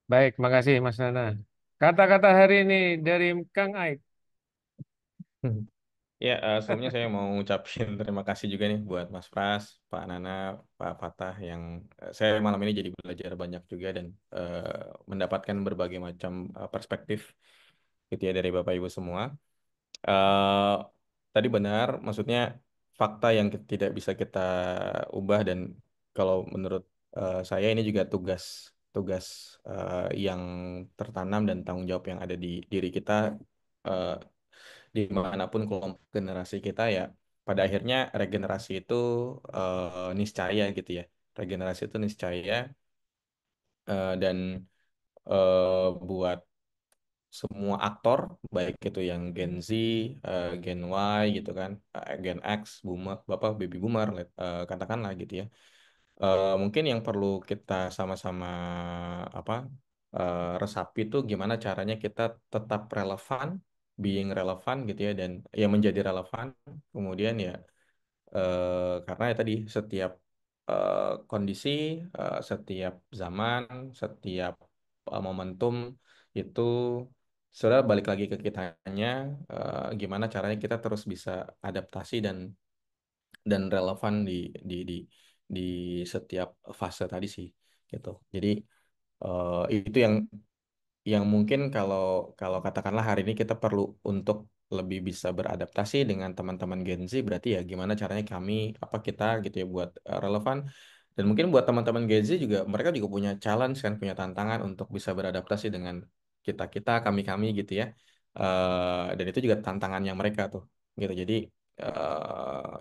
baik, makasih Mas Nana. Kata-kata hari ini dari Kang Aik. Ya, sebelumnya saya mau ngucapin terima kasih juga nih buat Mas Pras, Pak Nana, Pak Fatah yang saya malam ini jadi belajar banyak juga dan mendapatkan berbagai macam perspektif gitu ya dari Bapak Ibu semua. eh Tadi benar, maksudnya fakta yang tidak bisa kita ubah dan kalau menurut saya ini juga tugas tugas yang tertanam dan tanggung jawab yang ada di diri kita eh, dimanapun kelompok generasi kita ya. Pada akhirnya regenerasi itu niscaya gitu ya. Regenerasi itu niscaya dan buat semua aktor, baik itu yang Gen Z, Gen Y gitu kan, Gen X, boomer, bapak baby boomer, katakanlah gitu ya. Mungkin yang perlu kita sama-sama apa resapi itu gimana caranya kita tetap relevan, being relevan gitu ya, dan ya menjadi relevan. Kemudian ya karena ya tadi setiap kondisi, setiap zaman, setiap momentum itu sudah balik lagi ke kitanya, gimana caranya kita terus bisa adaptasi dan relevan di di setiap fase tadi sih gitu. Jadi itu yang mungkin kalau kalau katakanlah hari ini kita perlu untuk lebih bisa beradaptasi dengan teman-teman Gen Z berarti ya gimana caranya kami apa kita gitu ya buat relevan dan mungkin buat teman-teman Gen Z juga mereka juga punya challenge kan punya tantangan untuk bisa beradaptasi dengan kita kami gitu ya. Dan itu juga tantangannya mereka tuh gitu jadi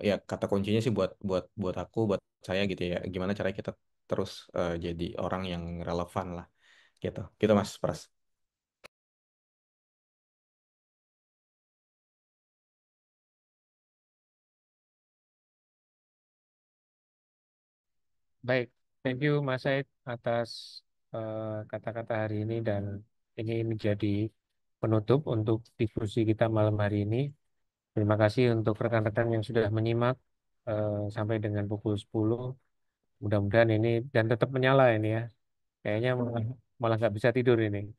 ya kata kuncinya sih buat buat buat aku buat saya gitu ya gimana caranya kita terus jadi orang yang relevan lah Gitu, gitu Mas Pras. Baik, thank you Mas Said atas kata-kata hari ini dan ini menjadi penutup untuk diskusi kita malam hari ini. Terima kasih untuk rekan-rekan yang sudah menyimak sampai dengan pukul 10. Mudah-mudahan ini dan tetap menyala ini ya. Kayaknya malah nggak bisa tidur ini.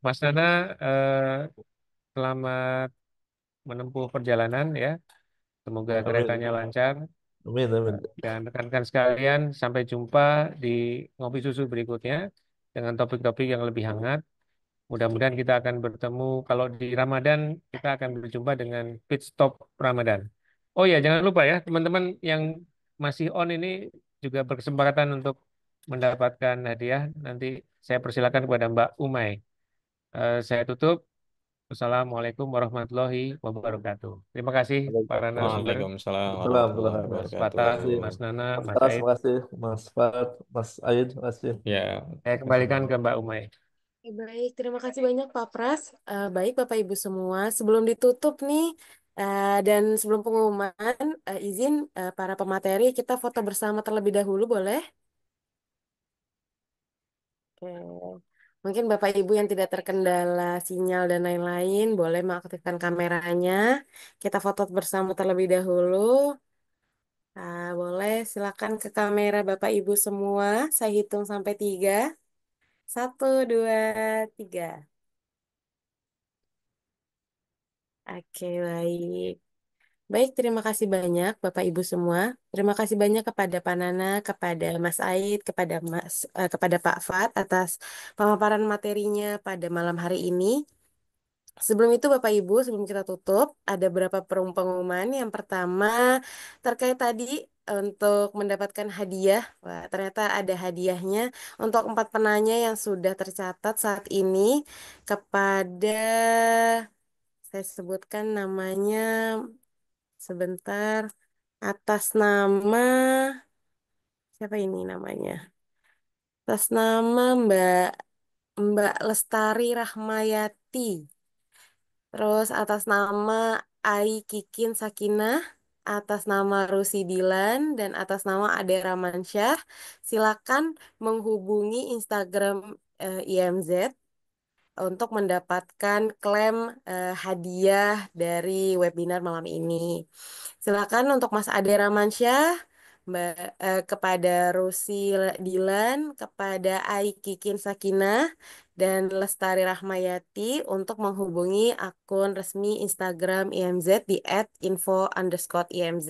Mas Nana, selamat menempuh perjalanan ya. Semoga keretanya Amin. lancar. Amin. Amin. Dan rekan-rekan sekalian, sampai jumpa di ngopi susu berikutnya dengan topik-topik yang lebih hangat. Mudah-mudahan kita akan bertemu. Kalau di Ramadan, kita akan berjumpa dengan pit stop Ramadan. Oh ya, jangan lupa ya, teman-teman yang masih on ini juga berkesempatan untuk mendapatkan hadiah. Nanti saya persilakan kepada Mbak Umay. Saya tutup. Wassalamualaikum warahmatullahi wabarakatuh. Terima kasih para narasumber. Waalaikumsalam Salam, warahmatullahi salam. Mas wabarakatuh. Fatah, Terima kasih. Mas Nana, Mas Mas Pras, Said. terima kasih. Mas Fat, Mas Aid, terima kasih. Ya, Saya kembalikan ke Mbak Umay. Oke, baik, terima kasih banyak Pak Pras. Baik Bapak Ibu semua, sebelum ditutup nih dan sebelum pengumuman, izin para pemateri kita foto bersama terlebih dahulu boleh? Oke. Mungkin Bapak Ibu yang tidak terkendala sinyal dan lain-lain boleh mengaktifkan kameranya. Kita foto bersama terlebih dahulu. Boleh silakan ke kamera Bapak Ibu semua. Saya hitung sampai 3. 1, 2, 3. Oke, baik. Baik, terima kasih banyak Bapak Ibu semua. Terima kasih banyak kepada Pak Nana, kepada Mas Aid, kepada Pak Fat atas pemaparan materinya pada malam hari ini. Sebelum itu Bapak Ibu, sebelum kita tutup, ada beberapa pengumuman. Yang pertama, terkait tadi untuk mendapatkan hadiah. Wah, ternyata ada hadiahnya untuk 4 penanya yang sudah tercatat saat ini kepada, saya sebutkan namanya sebentar, atas nama, siapa ini namanya? Atas nama Mbak Lestari Rahmayati. Terus atas nama Ai Kikin Sakinah, atas nama Rusi Dilan, dan atas nama Ade Ramansyah, silakan menghubungi Instagram IMZ untuk mendapatkan klaim hadiah dari webinar malam ini. Silakan untuk Mas Ade Ramansyah, kepada Rusi Dilan, kepada Ai Kikin Sakinah, dan Lestari Rahmayati untuk menghubungi akun resmi Instagram IMZ di @info_IMZ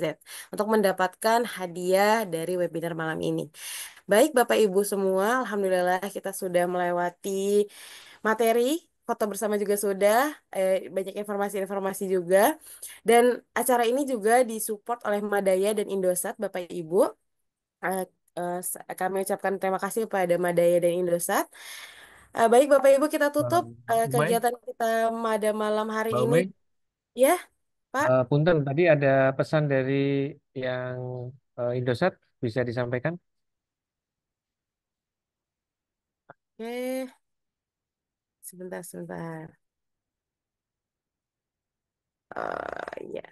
untuk mendapatkan hadiah dari webinar malam ini. Baik Bapak Ibu semua, Alhamdulillah kita sudah melewati materi, foto bersama juga sudah, banyak informasi-informasi juga. Dan acara ini juga disupport oleh Madaya dan Indosat, Bapak Ibu. Eh, Kami ucapkan terima kasih kepada Madaya dan Indosat. Baik Bapak Ibu, kita tutup Umay, kegiatan kita pada malam hari Mbak ini. Umay, Ya, Pak. Punten tadi ada pesan dari yang Indosat bisa disampaikan? Oke, sebentar, sebentar. Ya.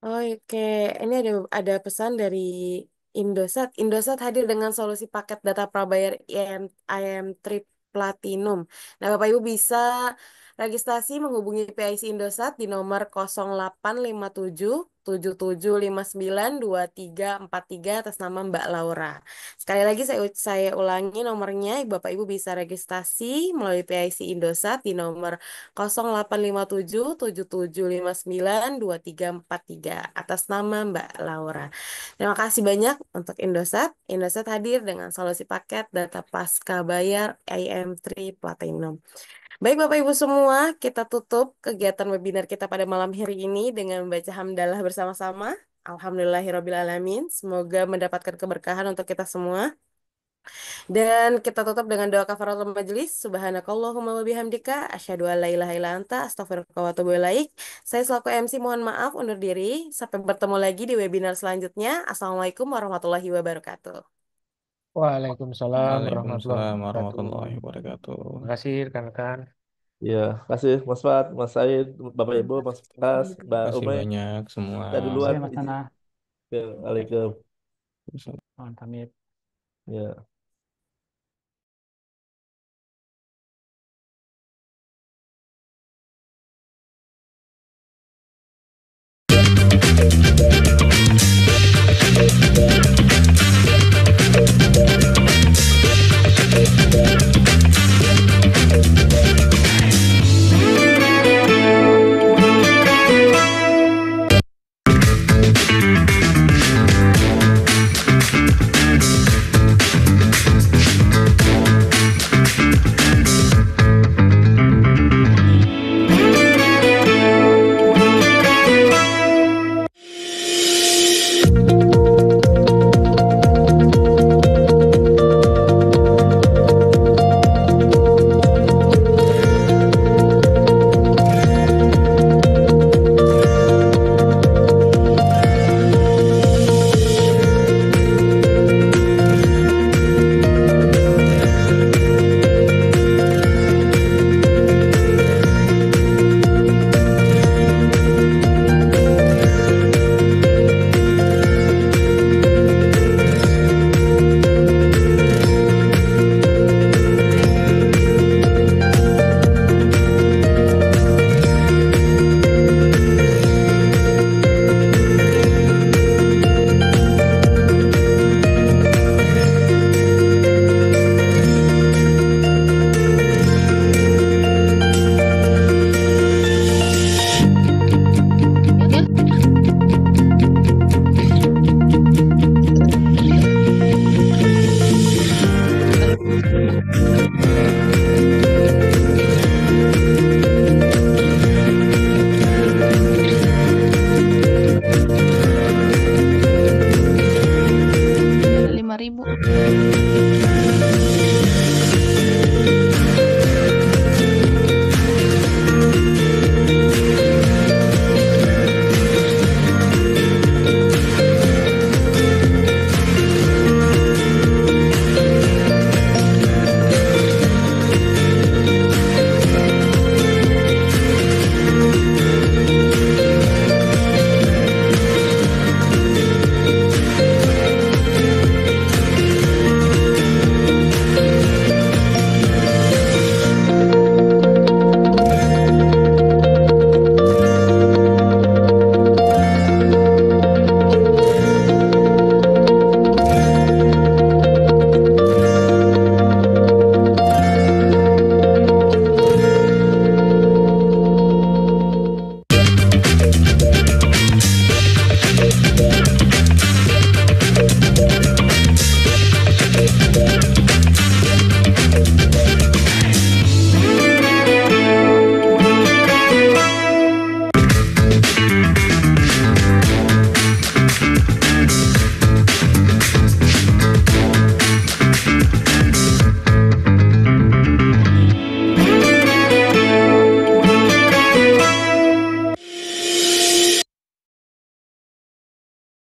Oh, oke, ini ada pesan dari Indosat. Indosat hadir dengan solusi paket data prabayar IM Trip Platinum. Nah, Bapak Ibu bisa registrasi menghubungi PIC Indosat di nomor 0857 77592343 atas nama Mbak Laura. Sekali lagi saya ulangi nomornya, Bapak Ibu bisa registrasi melalui PIC Indosat di nomor 0857 77592343 atas nama Mbak Laura. Terima kasih banyak untuk Indosat. Indosat hadir dengan solusi paket data pasca bayar IM3 Platinum. Baik Bapak Ibu semua, kita tutup kegiatan webinar kita pada malam hari ini dengan membaca hamdalah bersama-sama. Alhamdulillahirrabbilalamin. Semoga mendapatkan keberkahan untuk kita semua. Dan kita tutup dengan doa kafaratul majelis. Subhanakallahumma wa bihamdika asyhadu an la ilaha illa anta astaghfiruka wa atubu ilaik. Saya selaku MC mohon maaf undur diri. Sampai bertemu lagi di webinar selanjutnya. Assalamualaikum warahmatullahi wabarakatuh. Waalaikumsalam warahmatullahi Waalaikumsalam wabarakatuh. warahmatullahi wabarakatuh. Terima kasih rekan-rekan. Ya, kasih Mas Fat, Mas Said, Bapak Ibu, Mas Pras, Mbak Kasih Umay. banyak semua. Kita Kasih duluan. Mas Nana. Ke Alaikum. Mohon pamit. Ya.